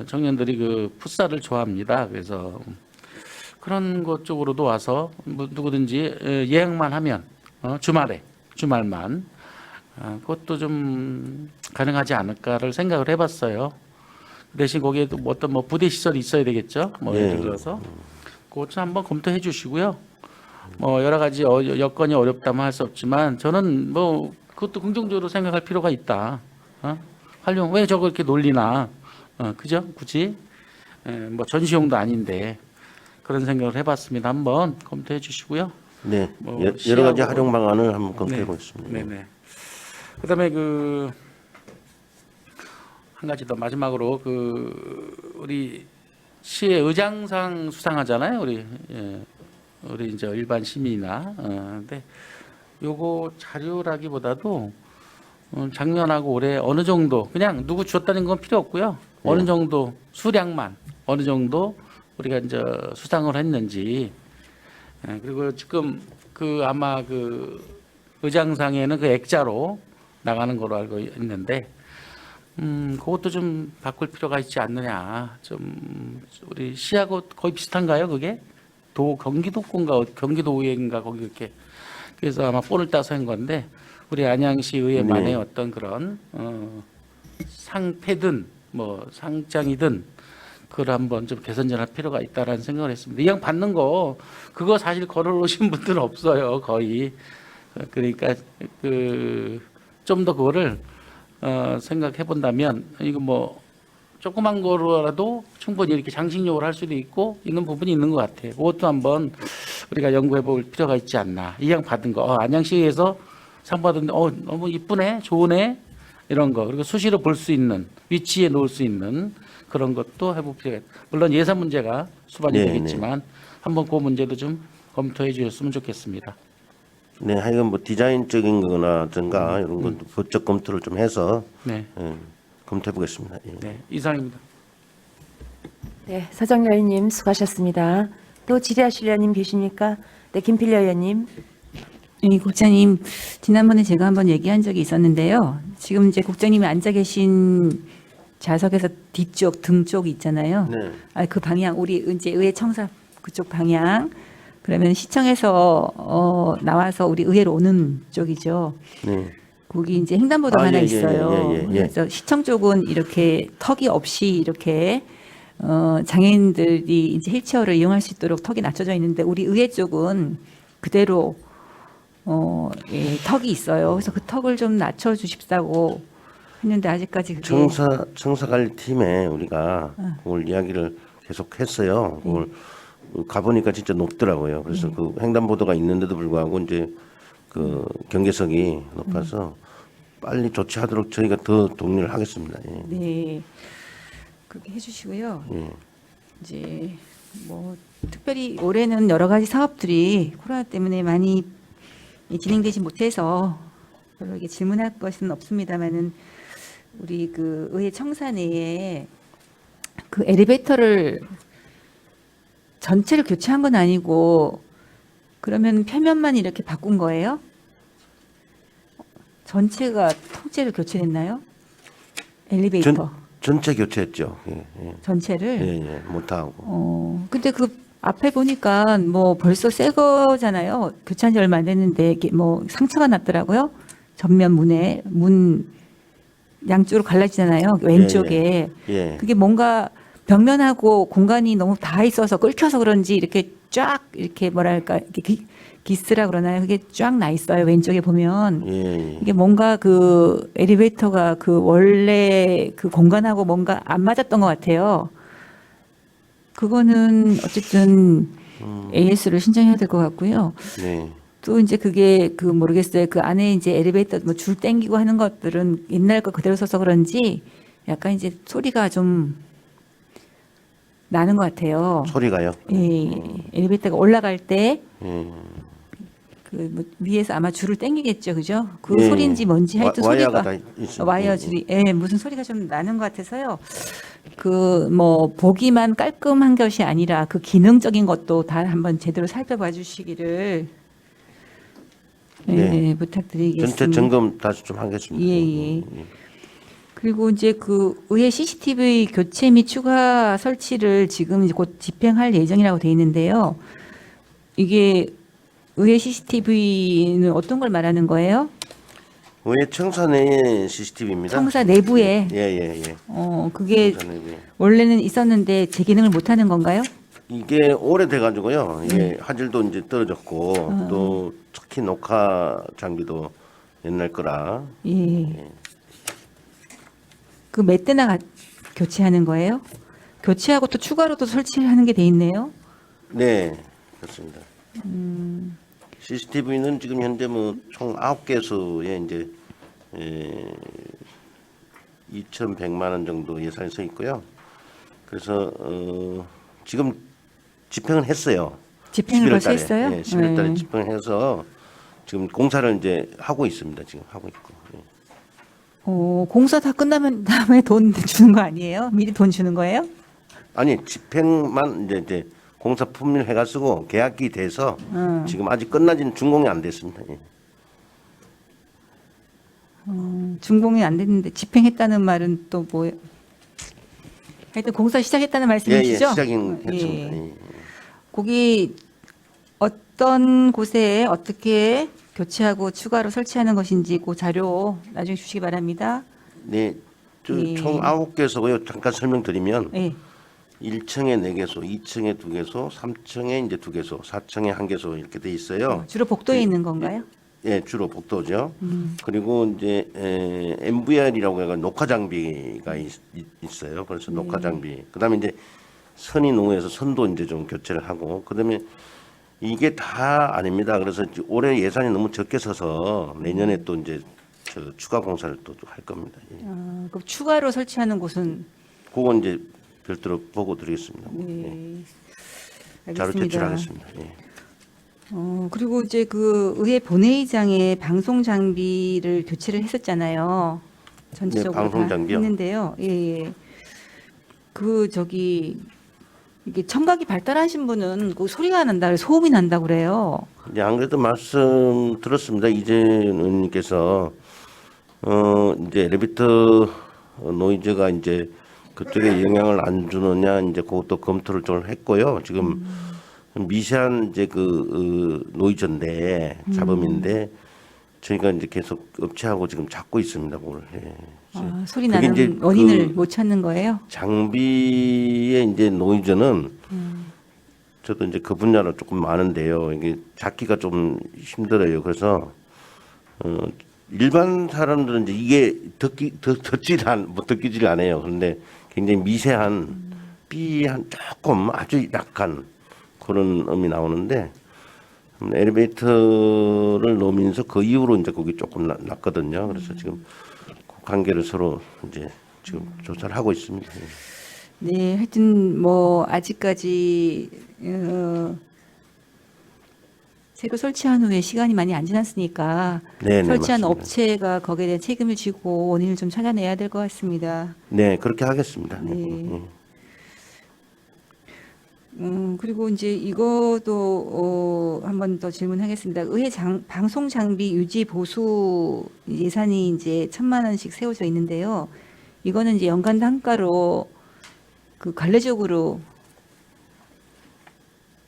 청년들이 그 풋살을 좋아합니다. 그래서 그런 것 쪽으로도 와서 뭐 누구든지 예약만 하면 주말만 그것도 좀 가능하지 않을까를 생각을 해봤어요. 대신 거기에도 뭐 어떤 뭐 부대 시설이 있어야 되겠죠. 뭐 예를 들어서 그것 좀 한번 검토해 주시고요. 뭐 여러 가지 여건이 어렵다면 할 수 없지만 저는 뭐 그것도 긍정적으로 생각할 필요가 있다. 활용 왜 저걸 이렇게 놀리나? 그죠? 굳이 뭐 전시용도 아닌데 그런 생각을 해봤습니다. 한번 검토해 주시고요. 네. 뭐 여러 가지 시하고- 활용 방안을 한번 검토해 네. 보겠습니다. 네네. 그다음에 그 한 가지 더 마지막으로 그 우리 시의 의장상 수상하잖아요. 우리 이제 일반 시민이나 근데 요거 자료라기보다도 작년하고 올해 어느 정도 그냥 누구 줬다는 건 필요 없고요. 어느 정도 수량만 어느 정도 우리가 이제 수상을 했는지 그리고 지금 그 아마 그 의장상에는 그 액자로 나가는 걸로 알고 있는데 그것도 좀 바꿀 필요가 있지 않느냐. 좀 우리 시하고 거의 비슷한가요? 그게 경기도권가 경기도의회인가 거기 이렇게 그래서 아마 본을 따서 한 건데 우리 안양시 의회만의 네. 어떤 그런 상패든 뭐 상장이든 그걸 한번 좀 개선할 필요가 있다라는 생각을 했습니다. 이왕 받는 거 그거 사실 걸어놓으신 분들은 없어요 거의. 그러니까 좀 더 그거를 생각해 본다면 이거 뭐 조그만 거라도 충분히 이렇게 장식용으로 할 수도 있고 있는 부분이 있는 것 같아요. 그것도 한번 우리가 연구해 볼 필요가 있지 않나. 이왕 받은 거 안양시에서 상 받았는데 너무 이쁘네 좋으네 이런 거 그리고 수시로 볼 수 있는 위치에 놓을 수 있는 그런 것도 해볼 필요가 있다. 물론 예산 문제가 수반이 네, 되겠지만 한번 그 문제도 좀 검토해 주셨으면 좋겠습니다. 네, 하여간 뭐 디자인적인 거나든가 이런 것도 법적 검토를 좀 해서 네, 검토해 보겠습니다. 예. 네 이상입니다. 네, 서정열 의원님 수고하셨습니다. 또 질의하실 의원님 계십니까? 네, 김필려 의원님. 네, 국장님, 지난번에 제가 한번 얘기한 적이 있었는데요. 지금 이제 국장님이 앉아 계신 좌석에서 뒤쪽 등 쪽 있잖아요. 네. 그 방향, 우리 이제 의회 청사 그쪽 방향. 그러면 시청에서 나와서 우리 의회로 오는 쪽이죠. 네. 거기 이제 횡단보도 아, 하나 예, 예, 있어요. 예, 예, 예. 그래서 시청 쪽은 이렇게 턱이 없이 이렇게 장애인들이 이제 휠체어를 이용할 수 있도록 턱이 낮춰져 있는데 우리 의회 쪽은 그대로 턱이 있어요. 그래서 그 턱을 좀 낮춰 주십사고 했는데 아직까지 그게 청사관리팀에 우리가 그걸 이야기를 계속 했어요. 그걸 가보니까 진짜 높더라고요. 그래서 그 횡단보도가 있는데도 불구하고 이제 그 경계석이 높아서 빨리 조치하도록 저희가 더 독려를 하겠습니다. 예. 네 그렇게 해주시고요. 예. 이제 뭐 특별히 올해는 여러 가지 사업들이 코로나 때문에 많이 진행되지 못해서 별로 이게 질문할 것은 없습니다만은 우리 그 의회 청사 내에 그 엘리베이터를 전체를 교체한 건 아니고 그러면 표면만 이렇게 바꾼 거예요? 전체가 통째로 교체됐나요? 엘리베이터 전체 교체했죠. 예, 예. 전체를? 예, 못하고. 근데 그 앞에 보니까 뭐 벌써 새 거잖아요. 교체한 지 얼마 안 됐는데 이게 뭐 상처가 났더라고요. 전면 문에 문 양쪽으로 갈라지잖아요. 왼쪽에. 예. 그게 뭔가 벽면하고 공간이 너무 닿아 있어서 끓여서 그런지 이렇게 쫙 이렇게 뭐랄까 이렇게 기스라 그러나요? 그게 쫙 나 있어요. 왼쪽에 보면. 예. 이게 뭔가 그 엘리베이터가 그 원래 그 공간하고 뭔가 안 맞았던 것 같아요. 그거는 어쨌든 AS를 신청해야 될 것 같고요. 네. 또 이제 그게 그 모르겠어요. 그 안에 이제 엘리베이터 뭐 줄 땡기고 하는 것들은 옛날 거 그대로 써서 그런지 약간 이제 소리가 좀 나는 것 같아요. 소리가요. 예, 엘리베이터가 올라갈 때 예. 그 뭐 위에서 아마 줄을 땡기겠죠, 그죠? 그 예. 소리인지 뭔지 하여튼 와이어가 소리가 다 있어요. 와이어 줄이 무슨 소리가 좀 나는 것 같아서요. 그 뭐 보기만 깔끔한 것이 아니라 그 기능적인 것도 다 한번 제대로 살펴봐 주시기를 네. 부탁드리겠습니다. 전체 점검 다시 좀 하겠습니다. 예. 그리고 이제 그 의회 CCTV 교체 및 추가 설치를 지금 이제 곧 집행할 예정이라고 돼 있는데요. 이게 의회 CCTV는 어떤 걸 말하는 거예요? 왜 청사 내의 CCTV입니다. 청사 내부에 예. 그게 청사 내부에. 원래는 있었는데 제 기능을 못 하는 건가요? 이게 오래돼 가지고요. 이게 화질도 이제 떨어졌고 또 특히 녹화 장비도 옛날 거라. 예. 그 몇 대나 교체하는 거예요? 교체하고 또 추가로 또 설치를 하는 게 돼 있네요. 네, 그렇습니다. CCTV는 지금 현재 뭐 총 9개소에 이제 2,100만 원 정도 예산이 서 있고요. 그래서 지금 집행을 했어요. 집행을 11월 벌써 달에. 했어요? 네, 11월 달에 네. 집행해서 지금 공사를 이제 하고 있습니다. 지금 하고 있고. 예. 공사 다 끝나면 다음에 돈 주는 거 아니에요? 미리 돈 주는 거예요? 아니 집행만 이제 공사 품질 해가지고 계약이 돼서 지금 아직 끝나진 준공이 안 됐습니다. 예. 준공이 안 됐는데 집행했다는 말은 또 뭐예요? 하여튼 공사 시작했다는 말씀이시죠? 시작인 예. 했습니다. 예. 거기 어떤 곳에 어떻게 교체하고 추가로 설치하는 것인지 그 자료 나중에 주시기 바랍니다. 네, 예. 총 9개소고요. 잠깐 설명드리면 예. 1층에 4개소, 2층에 2개소, 3층에 이제 2개소, 4층에 1개소 이렇게 돼 있어요. 주로 복도에 있는 건가요? 예, 주로 복도죠. 그리고 이제 MVR이라고 해가 녹화 장비가 있어요. 그래서 녹화 장비. 그다음에 이제 선이 노후에서 선도 이제 좀 교체를 하고 그다음에 이게 다 아닙니다. 그래서 올해 예산이 너무 적게 서서 내년에 또 이제 추가 공사를 또 할 겁니다. 예. 그럼 추가로 설치하는 곳은 그건 이제 별도로 보고 드리겠습니다. 네. 예. 자료 알겠습니다. 제출하겠습니다. 예. 그리고 이제 그 의회 본회의장에 방송 장비를 교체를 했었잖아요. 전체적으로 네, 방송 다 장비요? 했는데요. 예. 그 저기 이게 청각이 발달하신 분은 그 소리가 난다, 소음이 난다 그래요. 이제 안 그래도 말씀 들었습니다. 이재현 의원님께서 이제 엘리베이터 노이즈가 이제 그쪽에 영향을 안 주느냐 이제 그것도 검토를 좀 했고요. 지금 미세한 이제 그 노이즈인데 잡음인데 저희가 이제 계속 업체하고 지금 찾고 있습니다. 그걸. 예. 소리 그게 이제 나는 원인을 그 못 찾는 거예요. 장비의 이제 노이즈는 저도 이제 그 분야로 조금 많은데요. 이게 찾기가 좀 힘들어요. 그래서 일반 사람들은 이제 이게 듣기질 않아요. 그런데 굉장히 미세한 삐한 조금 아주 약간 그런 음이 나오는데 엘리베이터를 넣으면서 그 이후로 이제 곡이 조금 났거든요. 그래서 지금 그 관계를 서로 이제 지금 조사를 하고 있습니다. 네, 하여튼 뭐 아직까지 새로 설치한 후에 시간이 많이 안 지났으니까 네, 설치한 맞습니다. 업체가 거기에 대한 책임을 지고 원인을 좀 찾아내야 될 것 같습니다. 네, 그렇게 하겠습니다. 네. 그리고 이제 이것도 한 번 더 질문하겠습니다. 의회 방송 장비 유지 보수 예산이 이제 1,000만 원씩 세워져 있는데요. 이거는 이제 연간 단가로 그 관례적으로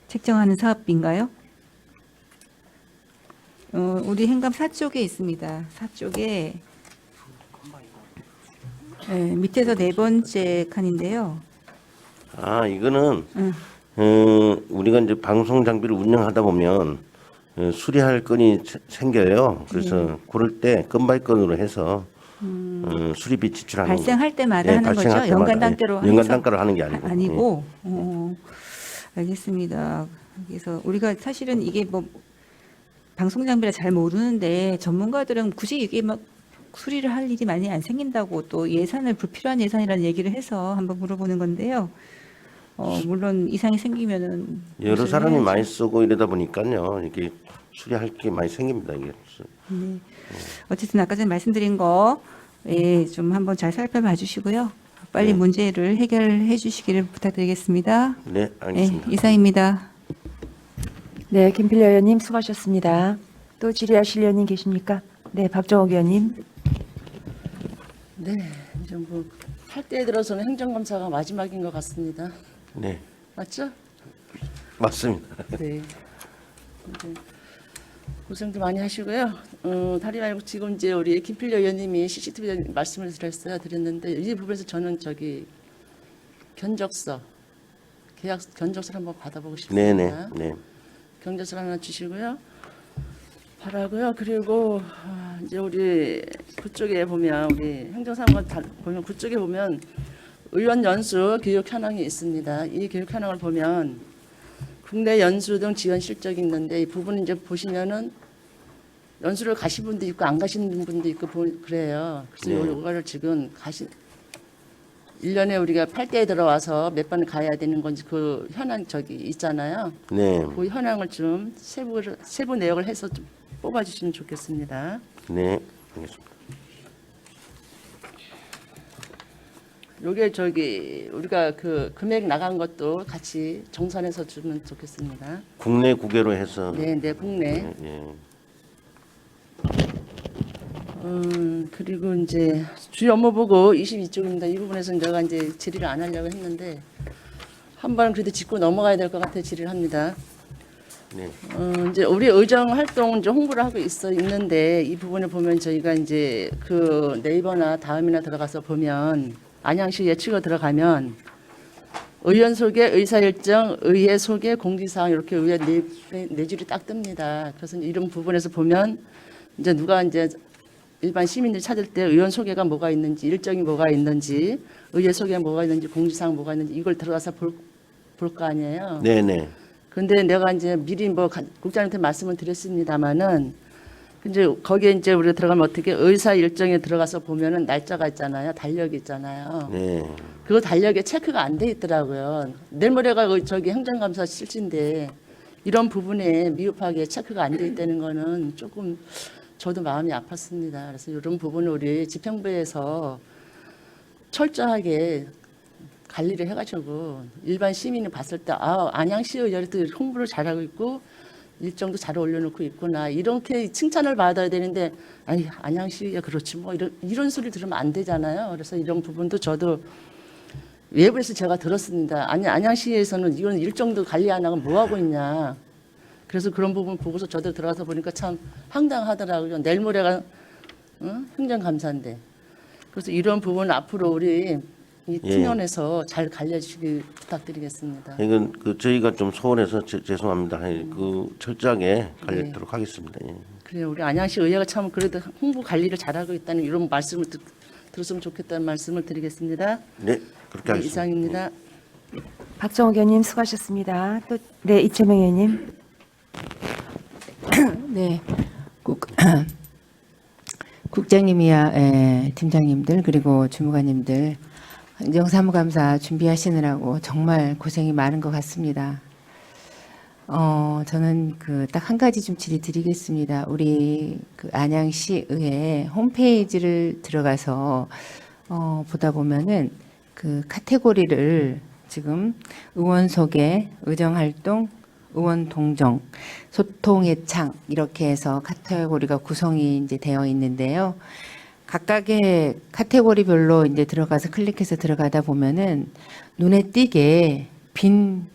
책정하는 사업인가요? 우리 행감 4쪽에 있습니다. 4쪽에 네, 밑에서 네 번째 칸인데요. 아, 이거는 우리가 이제 방송 장비를 운영하다 보면 수리할 건이 생겨요. 그래서 그럴 때 건 바이 건으로 해서 수리비 지출하는 발생할 때마다 하는 거죠? 발생할 연간 때마다. 단계로 연간 해서? 단가로 하는 게 아니고. 아니고. 알겠습니다. 그래서 우리가 사실은 이게 뭐 방송 장비를 잘 모르는데 전문가들은 굳이 이게 막 수리를 할 일이 많이 안 생긴다고 또 예산을 불필요한 예산이라는 얘기를 해서 한번 물어보는 건데요. 물론 이상이 생기면은 여러 무슨 사람이 해야죠. 많이 쓰고 이러다 보니까요. 이게 수리할 게 많이 생깁니다. 이게. 네. 어쨌든 아까 전에 말씀드린 거, 예, 좀 한번 잘 살펴봐 주시고요. 빨리 네. 문제를 해결해 주시기를 부탁드리겠습니다. 네, 예, 알겠습니다. 이상입니다. 네, 김필려 의원님 수고하셨습니다. 또 질의하실 의원님 계십니까? 네, 박정옥 의원님. 네, 이제 뭐 할때 들어서는 행정검사가 마지막인 것 같습니다. 네, 맞죠? 맞습니다. 네. 이제 고생도 많이 하시고요. 다리 말고 지금 이제 우리 김필려 의원님이 CCTV 말씀을 드렸는데 이 부분에서 저는 견적서, 계약 견적서를 한번 받아보고 네, 싶습니다. 네, 네. 경제서 하나 주시고요. 바라고요. 그리고 이제 우리 그쪽에 보면 우리 행정사무관 보면 그쪽에 보면 의원 연수 교육 현황이 있습니다. 이 교육 현황을 보면 국내 연수 등 지원 실적이 있는데 이 부분 이제 보시면은 연수를 가신 분도 있고 안 가신 분도 있고 그래요. 그래서 네. 이거를 지금 1년에 우리가 8개에 들어와서 몇 번 가야 되는 건지 그 현황 있잖아요. 네, 그 현황을 좀 세부 내역을 해서 좀 뽑아주시면 좋겠습니다. 네, 알겠습니다. 요게 우리가 그 금액 나간 것도 같이 정산해서 주면 좋겠습니다. 국내 국외로 해서. 네, 국내. 예. 그리고 이제 주요 업무 보고 22쪽입니다. 이 부분에서 내가 이제 질의를 안 하려고 했는데 한 번 그래도 짚고 넘어가야 될 것 같아 질의를 합니다. 네. 이제 우리 의정 활동 이제 홍보를 하고 있는데 이 부분을 보면 저희가 이제 그 네이버나 다음이나 들어가서 보면 안양시 예치고 들어가면 의원 소개, 의사 일정, 의회 소개, 공지사항 이렇게 의회 네 줄이 딱 뜹니다. 그래서 이런 부분에서 보면 이제 누가 이제 일반 시민들이 찾을 때 의원 소개가 뭐가 있는지, 일정이 뭐가 있는지, 의회 소개가 뭐가 있는지, 공지사항 뭐가 있는지 이걸 들어가서 볼 거 아니에요. 네, 네. 근데 내가 이제 미리 국장님한테 말씀을 드렸습니다마는 이제 거기에 이제 우리가 들어가면 어떻게 의사 일정에 들어가서 보면은 날짜가 있잖아요, 달력이 있잖아요. 네. 그거 달력에 체크가 안 돼 있더라고요. 내일 모레가 저기 행정감사 실시인데 이런 부분에 미흡하게 체크가 안 돼 있다는 거는 조금 저도 마음이 아팠습니다. 그래서 이런 부분을 우리 집행부에서 철저하게 관리를 해가지고 일반 시민이 봤을 때 안양시의 열도 홍보를 잘하고 있고 일정도 잘 올려놓고 있구나 이렇게 칭찬을 받아야 되는데 아니 안양시가 그렇지 뭐 이런 소리 들으면 안 되잖아요. 그래서 이런 부분도 저도 외부에서 제가 들었습니다. 아니 안양시에서는 이건 일정도 관리 안 하고 뭐 하고 있냐. 그래서 그런 부분 보고서 저도 들어가서 보니까 참 황당하더라고요. 내일 모레가 행정감사인데. 그래서 이런 부분 앞으로 우리 이 예. 팀원에서 잘 관리해주시기 부탁드리겠습니다. 이건 그 저희가 좀 소원해서 죄송합니다. 그 철저하게 관리하도록 하겠습니다. 예. 그래요. 우리 안양시 의회가 참 그래도 홍보 관리를 잘하고 있다는 이런 말씀을 들었으면 좋겠다는 말씀을 드리겠습니다. 네, 그렇게 네, 하겠습니다. 이상입니다. 박정욱 의원님 수고하셨습니다. 또 네, 이채명 의원님. 네, 국장님이야, 팀장님들 그리고 주무관님들 행정사무감사 준비하시느라고 정말 고생이 많은 것 같습니다. 저는 그 딱 한 가지 좀 질의드리겠습니다. 우리 그 안양시 의회 홈페이지를 들어가서 보다 보면은 그 카테고리를 지금 의원 소개, 의정 활동, 의원 동정, 소통의 창 이렇게 해서 카테고리가 구성이 이제 되어 있는데요. 각각의 카테고리별로 이제 들어가서 클릭해서 들어가다 보면은 눈에 띄게 빈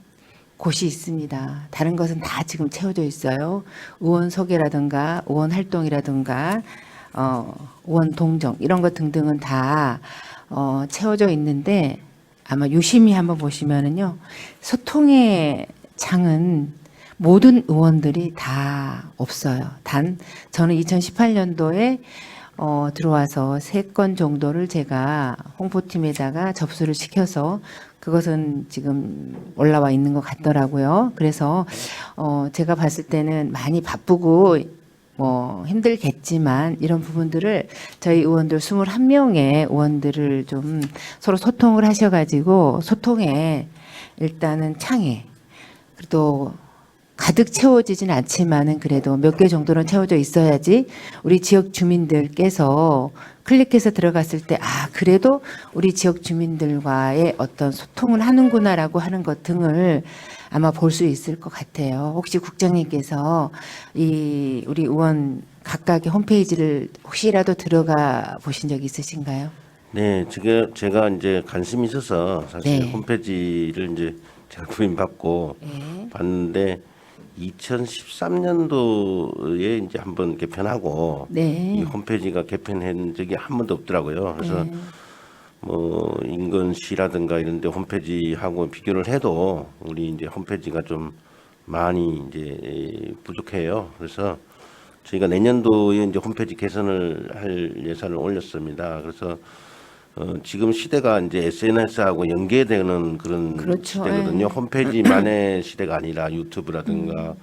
곳이 있습니다. 다른 것은 다 지금 채워져 있어요. 의원 소개라든가 의원 활동이라든가 의원 동정 이런 것 등등은 다 채워져 있는데 아마 유심히 한번 보시면은요. 소통의 장은 모든 의원들이 다 없어요. 단 저는 2018년도에 들어와서 3건 정도를 제가 홍보팀에다가 접수를 시켜서 그것은 지금 올라와 있는 것 같더라고요. 그래서 제가 봤을 때는 많이 바쁘고 뭐 힘들겠지만 이런 부분들을 저희 의원들 21명의 의원들을 좀 서로 소통을 하셔가지고 소통에 일단은 창에 그래도 가득 채워지진 않지만은 그래도 몇 개 정도는 채워져 있어야지 우리 지역 주민들께서 클릭해서 들어갔을 때 그래도 우리 지역 주민들과의 어떤 소통을 하는구나라고 하는 것 등을 아마 볼 수 있을 것 같아요. 혹시 국장님께서 이 우리 의원 각각의 홈페이지를 혹시라도 들어가 보신 적 있으신가요? 네, 제가 이제 관심이 있어서 사실 네. 홈페이지를 이제 제가 구인받고 네. 봤는데 2013년도에 이제 한번 개편하고 이 네. 홈페이지가 개편한 적이 한 번도 없더라고요. 그래서 네. 뭐 인근시라든가 이런 데 홈페이지하고 비교를 해도 우리 이제 홈페이지가 좀 많이 이제 부족해요. 그래서 저희가 내년도에 이제 홈페이지 개선을 할 예산을 올렸습니다. 그래서 지금 시대가 이제 SNS하고 연계되는 그런 그렇죠. 시대거든요. 홈페이지만의 시대가 아니라 유튜브라든가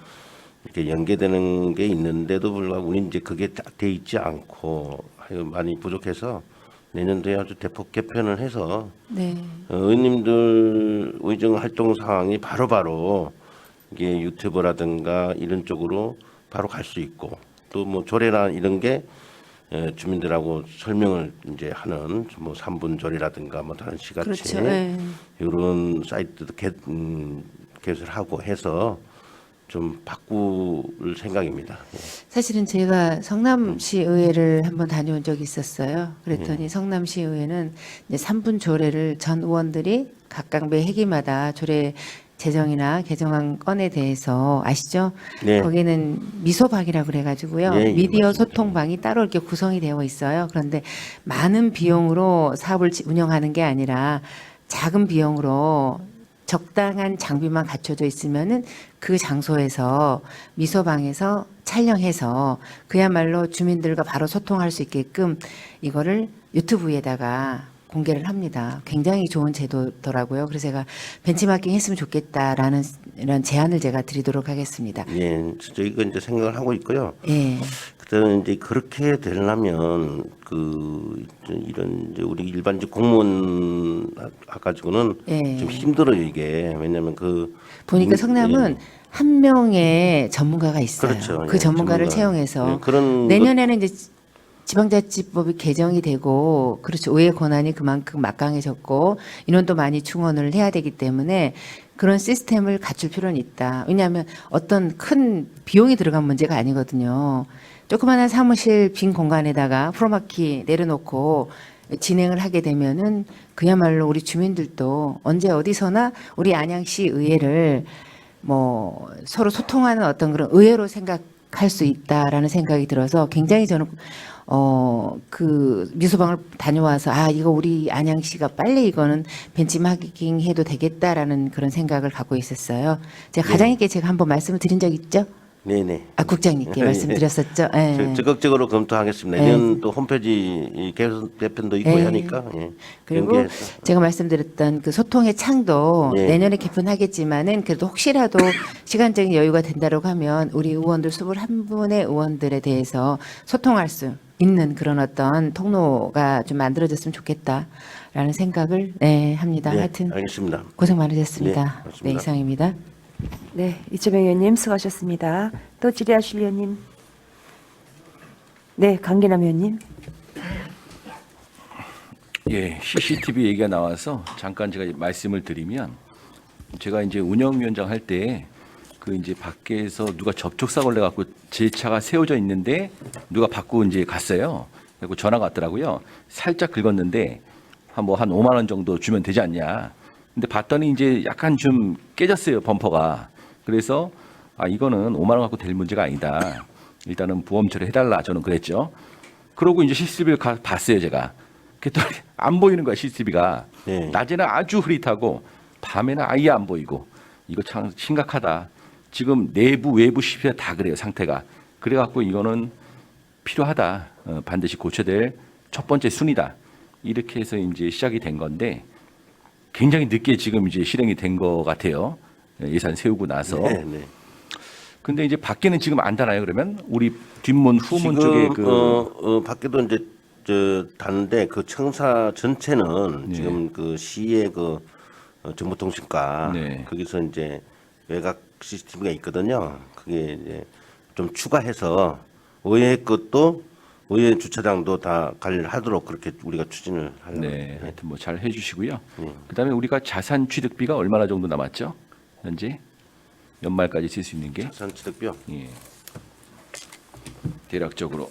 이렇게 연계되는 게 있는데도 불구하고 우리 이제 그게 딱 돼 있지 않고 많이 부족해서 내년도에 아주 대폭 개편을 해서 네. 의원님들 의정 활동 상황이 바로바로 이게 유튜브라든가 이런 쪽으로 바로 갈 수 있고 또 뭐 조례나 이런 게 주민들하고 설명을 이제 하는 뭐 3분 조례라든가 뭐 다른 시같이 그렇죠. 네. 이런 사이트도 개설하고 해서 좀 바꿀 생각입니다. 예. 사실은 제가 성남시 의회를 한번 다녀온 적이 있었어요. 그랬더니 성남시 의회는 이제 3분 조례를 전 의원들이 각각 매 회기마다 조례 제정이나 개정안 건에 대해서 아시죠? 네. 거기는 미소방이라고 그래가지고요. 예, 예, 미디어 맞습니다. 소통방이 따로 이렇게 구성이 되어 있어요. 그런데 많은 비용으로 사업을 운영하는 게 아니라 작은 비용으로 적당한 장비만 갖춰져 있으면은 그 장소에서 미소방에서 촬영해서 그야말로 주민들과 바로 소통할 수 있게끔 이거를 유튜브에다가 공개를 합니다. 굉장히 좋은 제도더라고요. 그래서 제가 벤치마킹 했으면 좋겠다라는 이런 제안을 제가 드리도록 하겠습니다. 예, 저희가 이제 생각을 하고 있고요. 예. 그때는 이제 그렇게 되려면 이런 이제 우리 일반직 공무원 가지고는 예. 좀 힘들어요 이게. 왜냐하면 보니까 성남은 예. 한 명의 전문가가 있어요. 그렇죠. 그 예, 전문가를 전문가. 채용해서 예, 그런 내년에는 이제 지방자치법이 개정이 되고 그렇죠. 의회 권한이 그만큼 막강해졌고 인원도 많이 충원을 해야 되기 때문에 그런 시스템을 갖출 필요는 있다. 왜냐하면 어떤 큰 비용이 들어간 문제가 아니거든요. 조그마한 사무실 빈 공간에다가 프로마키 내려놓고 진행을 하게 되면은 그야말로 우리 주민들도 언제 어디서나 우리 안양시 의회를 뭐 서로 소통하는 어떤 그런 의회로 생각할 수 있다라는 생각이 들어서 굉장히 저는 그 미소방을 다녀와서 아 이거 우리 안양시가 빨리 이거는 벤치마킹 해도 되겠다라는 그런 생각을 갖고 있었어요. 제가 가장님께 제가 한번 말씀을 드린 적 있죠? 네네. 아 국장님께 예. 말씀드렸었죠. 예. 적극적으로 검토하겠습니다. 네. 내년 또 홈페이지 개편도 있고 네. 하니까. 예. 그리고 연계해서. 제가 말씀드렸던 그 소통의 창도 네. 내년에 개편하겠지만은 그래도 혹시라도 시간적인 여유가 된다고 하면 우리 의원들 21분의 의원들에 대해서 소통할 수 있는 그런 어떤 통로가 좀 만들어졌으면 좋겠다라는 생각을 합니다. 네, 하여튼 알겠습니다. 고생 많으셨습니다. 네, 네, 맞습니다. 이상입니다. 네, 이재명 의원님 수고하셨습니다. 또 질의하실 의원님. 네, 강기남 의원님. 예, CCTV 얘기가 나와서 잠깐 제가 말씀을 드리면 제가 이제 운영위원장 할 때 그 이제 밖에서 누가 접촉 사고를 내갖고 제 차가 세워져 있는데 누가 받고 이제 갔어요. 그리고 전화가 왔더라고요. 살짝 긁었는데 한 5만 원 정도 주면 되지 않냐. 근데 봤더니 이제 약간 좀 깨졌어요, 범퍼가. 그래서 아 이거는 5만 원 갖고 될 문제가 아니다. 일단은 보험 처리해달라. 저는 그랬죠. 그러고 이제 CCTV를 봤어요, 제가. 그랬더니 안 보이는 거야, CCTV가. 네. 낮에는 아주 흐릿하고 밤에는 아예 안 보이고. 이거 참 심각하다. 지금 내부 외부 CCTV가 다 그래요, 상태가. 그래갖고 이거는 필요하다. 반드시 고쳐야 될 첫 번째 순위다. 이렇게 해서 이제 시작이 된 건데 굉장히 늦게 지금 이제 실행이 된 것 같아요. 예산 세우고 나서. 네, 네. 근데 이제 밖에는 지금 안 다나요? 그러면 우리 뒷문 후문 쪽에 그 밖에도 이제 다는데 그 청사 전체는 네. 지금 그 시의 그 정보통신과 네. 거기서 이제 외곽 CCTV가 있거든요. 그게 이제 좀 추가해서 의회 것도 의회 주차장도 다 관리하도록 그렇게 우리가 추진을 하려고. 네, 하여튼 뭐 잘 해주시고요. 그다음에 우리가 자산 취득비가 얼마나 정도 남았죠? 현재 연말까지 쓸 수 있는 게 자산 취득비요. 예. 대략적으로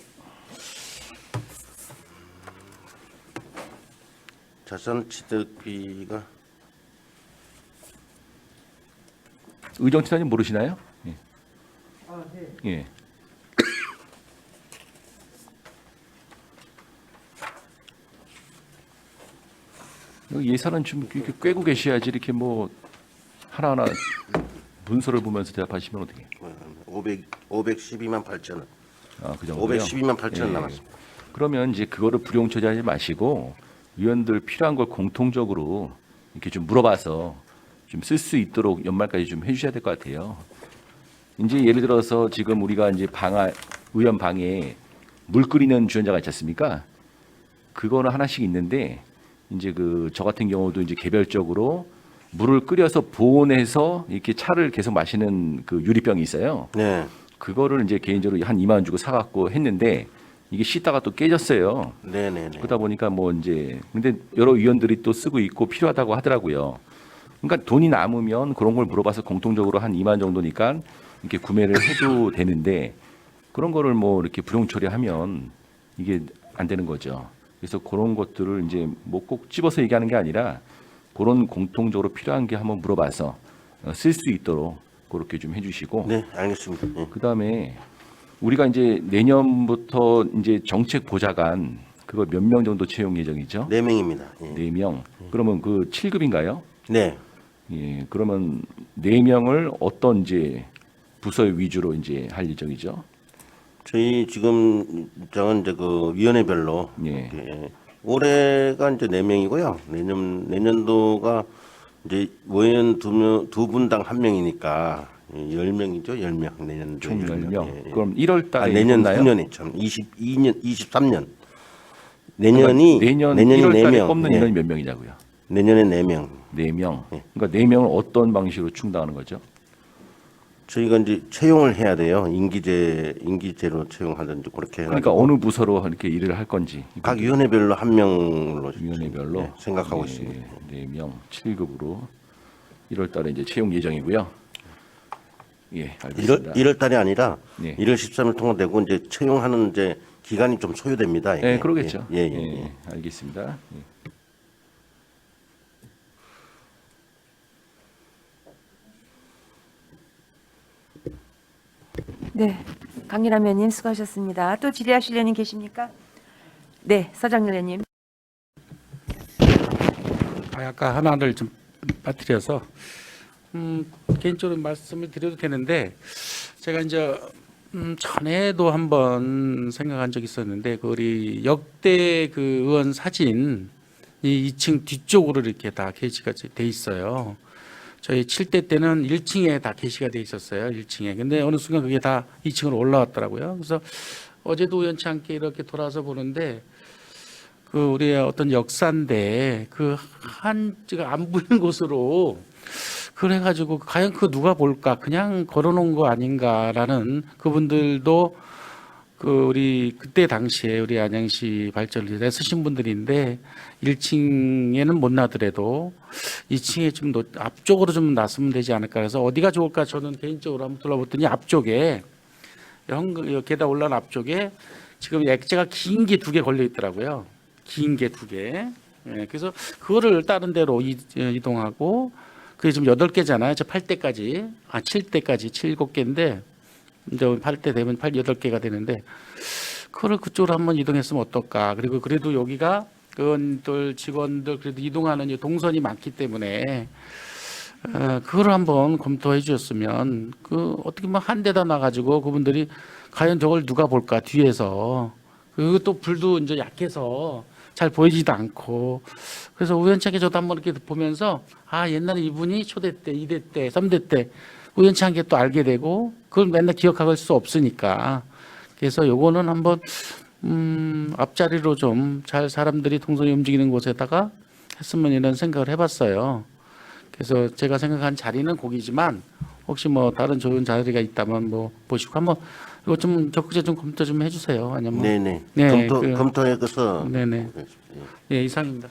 자산 취득비가 의정팀장님 모르시나요? 예. 예. 여기 예산은 좀 이렇게 꿰고 계셔야지 이렇게 뭐 하나하나 문서를 보면서 대답하시면 어떻게? 512만 8천 원. 아, 그 정도요? 512만 8천 원 예. 남았습니다. 그러면 이제 그거를 불용 처리하지 마시고 위원들 필요한 걸 공통적으로 이렇게 좀 물어봐서 좀 쓸 수 있도록 연말까지 좀 해주셔야 될 것 같아요. 이제 예를 들어서 지금 우리가 이제 의원 방에 물 끓이는 주연자가 있지 않습니까? 그거는 하나씩 있는데 이제 저 같은 경우도 이제 개별적으로 물을 끓여서 보온해서 이렇게 차를 계속 마시는 그 유리병이 있어요. 네. 그거를 이제 개인적으로 한 2만 원 주고 사갖고 했는데 이게 씻다가 또 깨졌어요. 네네네. 그러다 보니까 뭐 이제 근데 여러 위원들이 또 쓰고 있고 필요하다고 하더라고요. 그러니까 돈이 남으면 그런 걸 물어봐서 공통적으로 한 2만 정도니까 이렇게 구매를 해도 되는데 그런 거를 뭐 이렇게 불용 처리하면 이게 안 되는 거죠. 그래서 그런 것들을 이제 뭐 꼭 집어서 얘기하는 게 아니라 그런 공통적으로 필요한 게 한번 물어봐서 쓸 수 있도록 그렇게 좀 해주시고. 네, 알겠습니다. 예. 그 다음에 우리가 이제 내년부터 이제 정책 보좌관 그거 몇 명 정도 채용 예정이죠? 4명입니다. 예. 4명. 그러면 그 7급인가요? 네. 예. 그러면 4명을 어떤 이제 부서 위주로 이제 할 예정이죠? 저희 지금 일정은 이제 그 위원회별로 예. 이렇게 올해가 이제 4명이고요. 내년도가 이제 의원 두 분당 1명이니까 10명이죠. 10명 내년도 총 10명. 예, 예. 그럼 1월 달에 내년 뽑나요? 후년에 참 22년 23년 내년이 내년 내년이 1월 달에 4명. 뽑는 예. 인원이 몇 명이냐고요? 내년에 4명. 4명. 예. 그러니까 4명을 어떤 방식으로 충당하는 거죠? 저희가 이제 채용을 해야 돼요. 임기제로 채용하든지 그렇게 해 그러니까 어느 부서로 이렇게 일을 할 건지. 각 위원회별로 1명으로 위원회별로 네, 생각하고 있습니다. 4명 7급으로 1월 달에 이제 채용 예정이고요. 예, 알겠습니다. 1월 달이 아니라 네. 1월 13일 통과되고 이제 채용하는 이제 기간이 좀 소요됩니다. 이게. 네, 그러겠죠. 예, 예, 예. 알겠습니다. 예. 네, 강기남 의원님 수고하셨습니다. 또 질의하실 의원님 계십니까? 네, 서장렬 의원님. 아까 하나를 좀 빠뜨려서 개인적으로 말씀을 드려도 되는데 제가 이제 전에도 한번 생각한 적이 있었는데 그 우리 역대 그 의원 사진이 2층 뒤쪽으로 이렇게 다 게시가 돼 있어요. 저희 7대 때는 1층에 다 게시가 돼 있었어요. 1층에. 근데 어느 순간 그게 다 2층으로 올라왔더라고요. 그래서 어제도 우연치 않게 이렇게 돌아서 보는데 그 우리의 어떤 역사인데 그 한지가 안 보이는 곳으로 그래가지고 과연 그 누가 볼까 그냥 걸어놓은 거 아닌가라는 그분들도 그 우리 그때 당시에 우리 안양시 발전을 애쓰신 분들인데 1층에는 못 나더라도 2층에 좀 앞쪽으로 좀 놨으면 되지 않을까 해서 어디가 좋을까 저는 개인적으로 한번 둘러봤더니 앞쪽에 계단 올라온 앞쪽에 지금 액자가 긴 게 2개 걸려 있더라고요. 긴 게 2개. 예, 그래서 그거를 다른 데로 이동하고 그게 지금 8개잖아요. 저 8대까지. 7대까지 7개인데 이제 8대 되면 8개가 되는데 그걸 그쪽으로 한번 이동했으면 어떨까. 그리고 그래도 여기가 의원들 직원들 그래도 이동하는 이 동선이 많기 때문에 그걸 한번 검토해 주셨으면 그 어떻게 뭐 한 대다 놔가지고 그분들이 과연 저걸 누가 볼까 뒤에서 그리고 또 불도 이제 약해서 잘 보이지도 않고 그래서 우연찮게 저도 한번 이렇게 보면서 아 옛날에 이분이 초대 때 2대 때 3대 때 우연찮게 또 알게 되고 그걸 맨날 기억할 수 없으니까 그래서 요거는 한번 앞자리로 좀 잘 사람들이 동선이 움직이는 곳에다가 했으면 이런 생각을 해봤어요. 그래서 제가 생각한 자리는 거기지만 혹시 뭐 다른 좋은 자리가 있다면 뭐 보시고 한번 이거 좀 적극적으로 좀 검토 좀 해주세요. 아니면 네네. 네, 검토해서. 네네. 예, 이상입니다.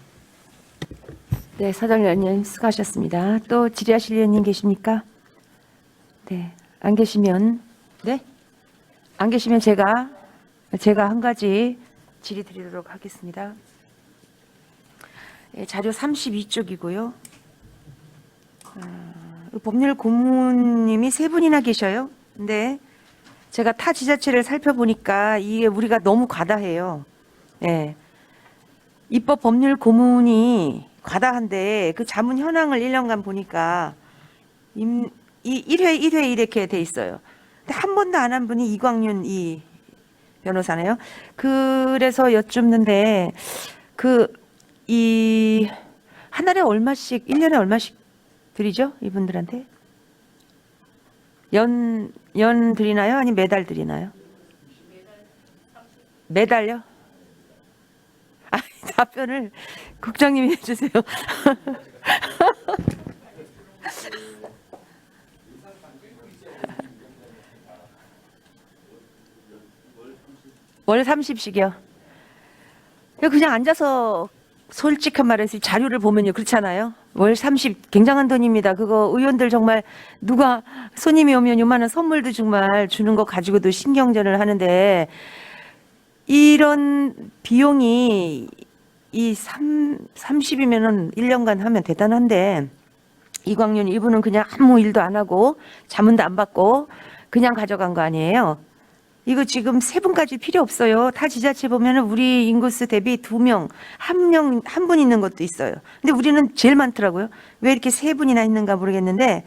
네, 서장렬 의원님 수고하셨습니다. 또 질의하실 의원님 계십니까? 네, 안 계시면 안 계시면 제가 한 가지 질의 드리도록 하겠습니다. 예, 자료 32쪽이고요. 법률 고문님이 3분이나 계셔요. 근데 제가 타 지자체를 살펴보니까 이게 우리가 너무 과다해요. 예. 입법 법률 고문이 과다한데 그 자문 현황을 1년간 보니까 이 1회 이렇게 돼 있어요. 근데 한 번도 안 한 분이 이광윤 이 변호사네요. 그래서 여쭙는데 이 한 달에 얼마씩 1년에 얼마씩 드리죠? 이분들한테? 연 드리나요? 아니면 매달 드리나요? 매달요? 아, 답변을 국장님이 해주세요. 월 30씩이요. 그냥 앉아서 솔직한 말해서 자료를 보면요. 그렇잖아요. 월 30 굉장한 돈입니다. 그거 의원들 정말 누가 손님이 오면 요만한 선물도 정말 주는 거 가지고도 신경전을 하는데 이런 비용이 이 30이면은 1년간 하면 대단한데 이광윤 이분은 그냥 아무 일도 안 하고 자문도 안 받고 그냥 가져간 거 아니에요. 이거 지금 3분까지 필요 없어요. 타 지자체 보면은 우리 인구수 대비 2명, 한 분 있는 것도 있어요. 근데 우리는 제일 많더라고요. 왜 이렇게 3분이나 있는가 모르겠는데,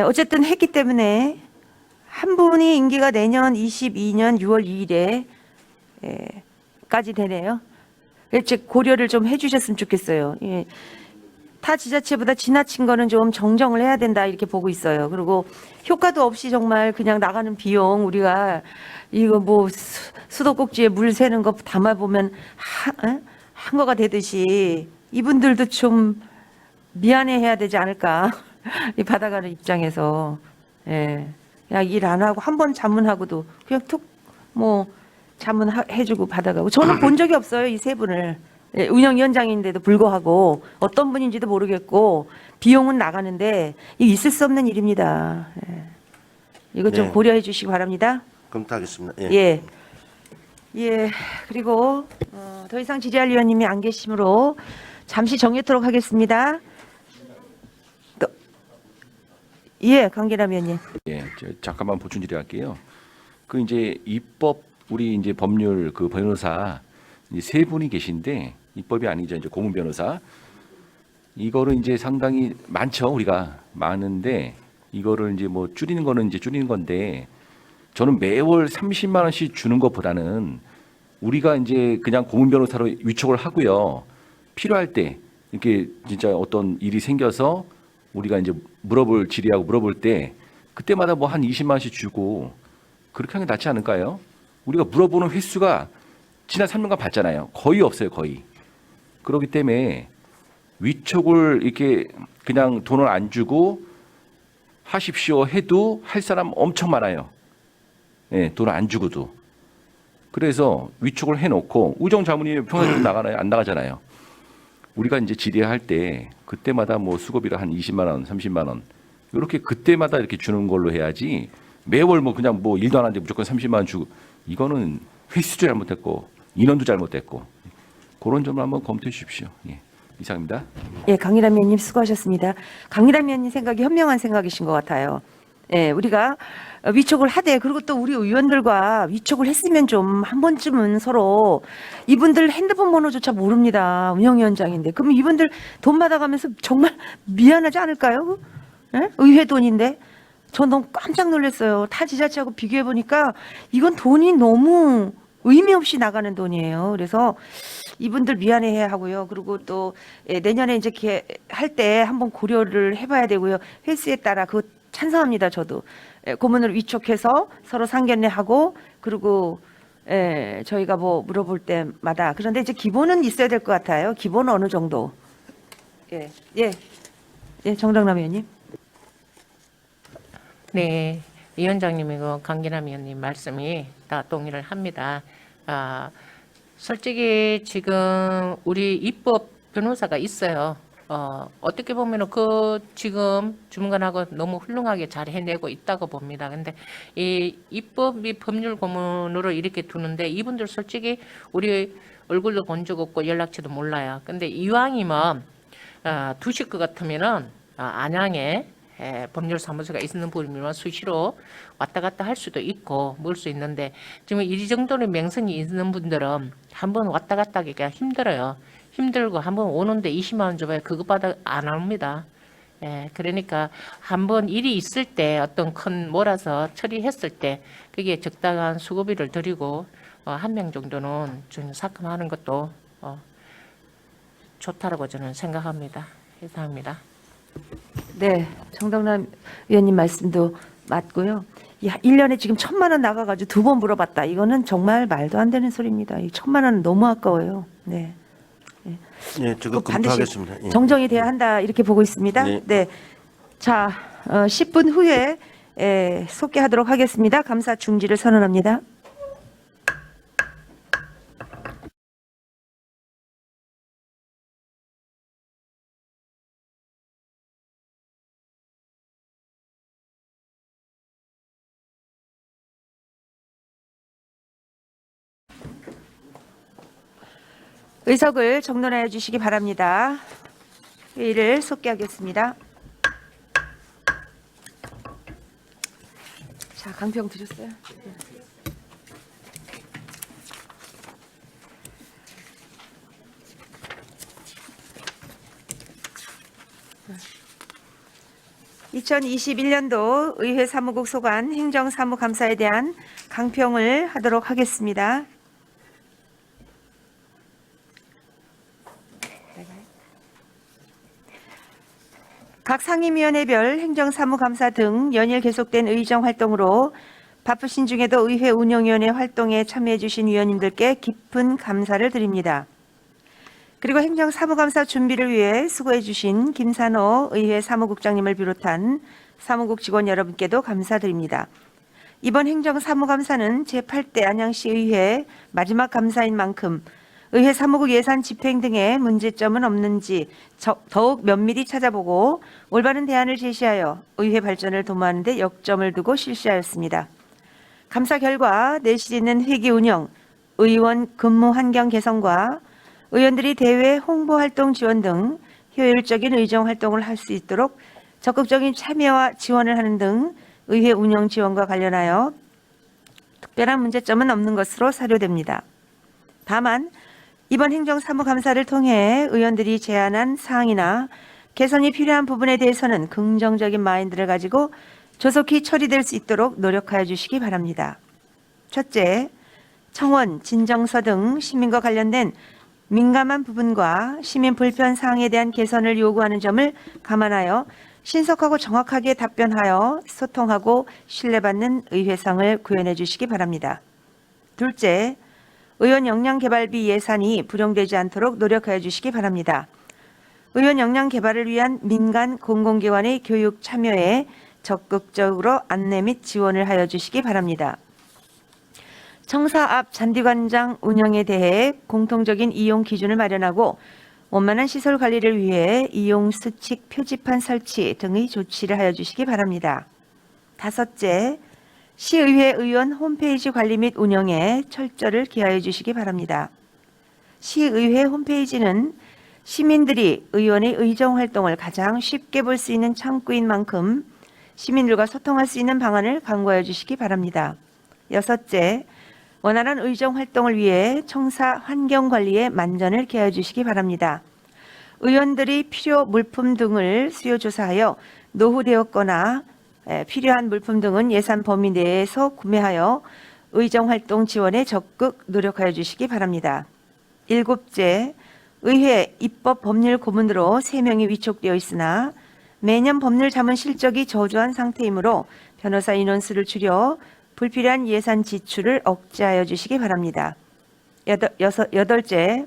어쨌든 했기 때문에 한 분이 임기가 내년 22년 6월 2일에 까지 되네요. 고려를 좀 해주셨으면 좋겠어요. 예. 타 지자체보다 지나친 거는 좀 정정을 해야 된다 이렇게 보고 있어요. 그리고 효과도 없이 정말 그냥 나가는 비용 우리가 이거 뭐 수도꼭지에 물 새는 거 담아 보면 한 거가 되듯이 이분들도 좀 미안해해야 되지 않을까 이 받아가는 입장에서 예, 그냥 일 안 하고 한 번 자문하고도 그냥 툭 뭐 자문해주고 받아가고 저는 본 적이 없어요 이 3분을. 예, 운영위원장인데도 불구하고 어떤 분인지도 모르겠고 비용은 나가는데 이거 있을 수 없는 일입니다. 예. 이거 좀 네. 고려해 주시기 바랍니다. 검토하겠습니다. 예. 예. 예. 그리고 더 이상 질의할 위원님이 안 계시므로 잠시 정리토록 하겠습니다. 또, 예, 강계남 위원님. 예, 잠깐만 보충 질의할게요. 그 이제 입법 우리 이제 법률 그 변호사 이제 세 분이 계신데 입법이 아니죠. 이제 고문 변호사. 이거를 이제 상당히 많죠. 우리가 많은데 이거를 이제 뭐 줄이는 거는 이제 줄이는 건데 저는 매월 30만 원씩 주는 것보다는 우리가 이제 그냥 고문 변호사로 위촉을 하고요. 필요할 때 이렇게 진짜 어떤 일이 생겨서 우리가 이제 질의하고 물어볼 때 그때마다 뭐 한 20만 원씩 주고 그렇게 하는 게 낫지 않을까요? 우리가 물어보는 횟수가 지난 3년간 봤잖아요. 거의 없어요, 거의. 그렇기 때문에 위촉을 이렇게 그냥 돈을 안 주고 하십시오 해도 할 사람 엄청 많아요. 예, 돈을 안 주고도. 그래서 위촉을 해놓고 우정자문위 평소에 나가나요? 안 나가잖아요. 우리가 이제 질의할 때 그때마다 뭐 수고비를 한 20만 원, 30만 원 이렇게 그때마다 이렇게 주는 걸로 해야지 매월 뭐 그냥 뭐 일도 안 하는데 무조건 30만 원 주고 이거는 횟수도 잘못됐고 인원도 잘못됐고 그런 점을 한번 검토해 주십시오. 예, 이상입니다. 예, 강일환 위원님 수고하셨습니다. 강일환 위원님 생각이 현명한 생각이신 것 같아요. 예, 우리가 위촉을 하되 그리고 또 우리 의원들과 위촉을 했으면 좀 한 번쯤은 서로 이분들 핸드폰 번호조차 모릅니다. 운영위원장인데 그럼 이분들 돈 받아가면서 정말 미안하지 않을까요? 예? 의회 돈인데 저 너무 깜짝 놀랐어요. 타 지자체하고 비교해 보니까 이건 돈이 너무 의미 없이 나가는 돈이에요. 그래서 이분들 미안해야 하고요. 그리고 또 내년에 이제 할 때 한번 고려를 해봐야 되고요. 횟수에 따라 그거 찬성합니다. 저도 고문을 위촉해서 서로 상견례하고 그리고 저희가 뭐 물어볼 때마다 그런데 이제 기본은 있어야 될 것 같아요. 기본은 어느 정도. 예, 정정남 의원님. 네, 위원장님이고 강기남 위원님 말씀이 다 동의를 합니다. 솔직히 지금 우리 입법 변호사가 있어요. 어떻게 보면은 그 지금 주문관하고 너무 훌륭하게 잘 해내고 있다고 봅니다. 근데 이 입법이 법률 고문으로 이렇게 두는데 이분들 솔직히 우리 얼굴도 본 적 없고 연락처도 몰라요. 근데 이왕이면 두실 것 같으면은 안양에 법률사무소가 있는 분이면 수시로 왔다 갔다 할 수도 있고 뭘 수 있는데 지금 이 정도의 명성이 있는 분들은 한번 왔다 갔다 하기가 힘들어요. 힘들고 한번 오는데 20만 원 줘봐야 그것보다 안 옵니다. 그러니까 한번 일이 있을 때 어떤 큰 몰아서 처리했을 때 그게 적당한 수고비를 드리고 한 명 정도는 좀 삭감하는 것도 좋다라고 저는 생각합니다. 이상입니다. 네, 정정남 의원님 말씀도 맞고요. 1년에 지금 1,000만 원 나가가지고 2번 물어봤다. 이거는 정말 말도 안 되는 소리입니다. 이 1,000만 원은 너무 아까워요. 네. 예, 저거 반드시 검토하겠습니다. 예. 정정이 돼야 한다 이렇게 보고 있습니다. 네. 네. 자, 10분 후에 속개하도록 하겠습니다. 감사 중지를 선언합니다. 의석을 정돈하여 주시기 바랍니다. 회의를 속개하겠습니다. 자, 강평 드셨어요? 네. 2021년도 의회 사무국 소관 행정사무감사에 대한 강평을 하도록 하겠습니다. 각 상임위원회별 행정사무감사 등 연일 계속된 의정 활동으로 바쁘신 중에도 의회 운영위원회 활동에 참여해 주신 위원님들께 깊은 감사를 드립니다. 그리고 행정사무감사 준비를 위해 수고해 주신 김산호 의회 사무국장님을 비롯한 사무국 직원 여러분께도 감사드립니다. 이번 행정사무감사는 제8대 안양시의회 마지막 감사인 만큼 의회 사무국 예산 집행 등의 문제점은 없는지 더욱 면밀히 찾아보고 올바른 대안을 제시하여 의회 발전을 도모하는 데 역점을 두고 실시하였습니다. 감사 결과 내실 있는 회기 운영, 의원 근무 환경 개선과 의원들이 대외 홍보 활동 지원 등 효율적인 의정 활동을 할 수 있도록 적극적인 참여와 지원을 하는 등 의회 운영 지원과 관련하여 특별한 문제점은 없는 것으로 사료됩니다. 다만 이번 행정사무감사를 통해 의원들이 제안한 사항이나 개선이 필요한 부분에 대해서는 긍정적인 마인드를 가지고 조속히 처리될 수 있도록 노력하여 주시기 바랍니다. 첫째, 청원, 진정서 등 시민과 관련된 민감한 부분과 시민 불편 사항에 대한 개선을 요구하는 점을 감안하여 신속하고 정확하게 답변하여 소통하고 신뢰받는 의회상을 구현해 주시기 바랍니다. 둘째, 의원 역량 개발비 예산이 불용되지 않도록 노력하여 주시기 바랍니다. 의원 역량 개발을 위한 민간 공공기관의 교육 참여에 적극적으로 안내 및 지원을 하여 주시기 바랍니다. 청사 앞 잔디광장 운영에 대해 공통적인 이용 기준을 마련하고 원만한 시설 관리를 위해 이용 수칙 표지판 설치 등의 조치를 하여 주시기 바랍니다. 다섯째, 시의회 의원 홈페이지 관리 및 운영에 철저를 기하여 주시기 바랍니다. 시의회 홈페이지는 시민들이 의원의 의정 활동을 가장 쉽게 볼 수 있는 창구인 만큼 시민들과 소통할 수 있는 방안을 강구하여 주시기 바랍니다. 여섯째, 원활한 의정 활동을 위해 청사 환경 관리에 만전을 기하여 주시기 바랍니다. 의원들이 필요 물품 등을 수요 조사하여 노후되었거나 필요한 물품 등은 예산 범위 내에서 구매하여 의정 활동 지원에 적극 노력하여 주시기 바랍니다. 일곱째, 의회 입법 법률 고문으로 3명이 위촉되어 있으나 매년 법률 자문 실적이 저조한 상태이므로 변호사 인원수를 줄여 불필요한 예산 지출을 억제하여 주시기 바랍니다. 여덟째,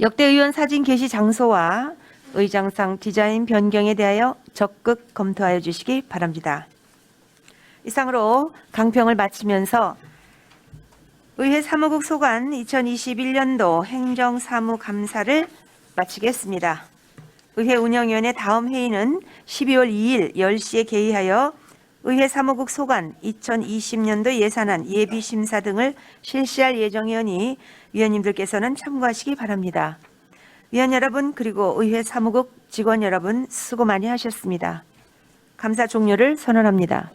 역대 의원 사진 게시 장소와 의장상 디자인 변경에 대하여 적극 검토하여 주시기 바랍니다. 이상으로 강평을 마치면서 의회 사무국 소관 2021년도 행정사무감사를 마치겠습니다. 의회 운영위원회 다음 회의는 12월 2일 10시에 개의하여 의회 사무국 소관 2020년도 예산안 예비심사 등을 실시할 예정이오니 위원님들께서는 참고하시기 바랍니다. 위원 여러분 그리고 의회 사무국 직원 여러분 수고 많이 하셨습니다. 감사 종료를 선언합니다.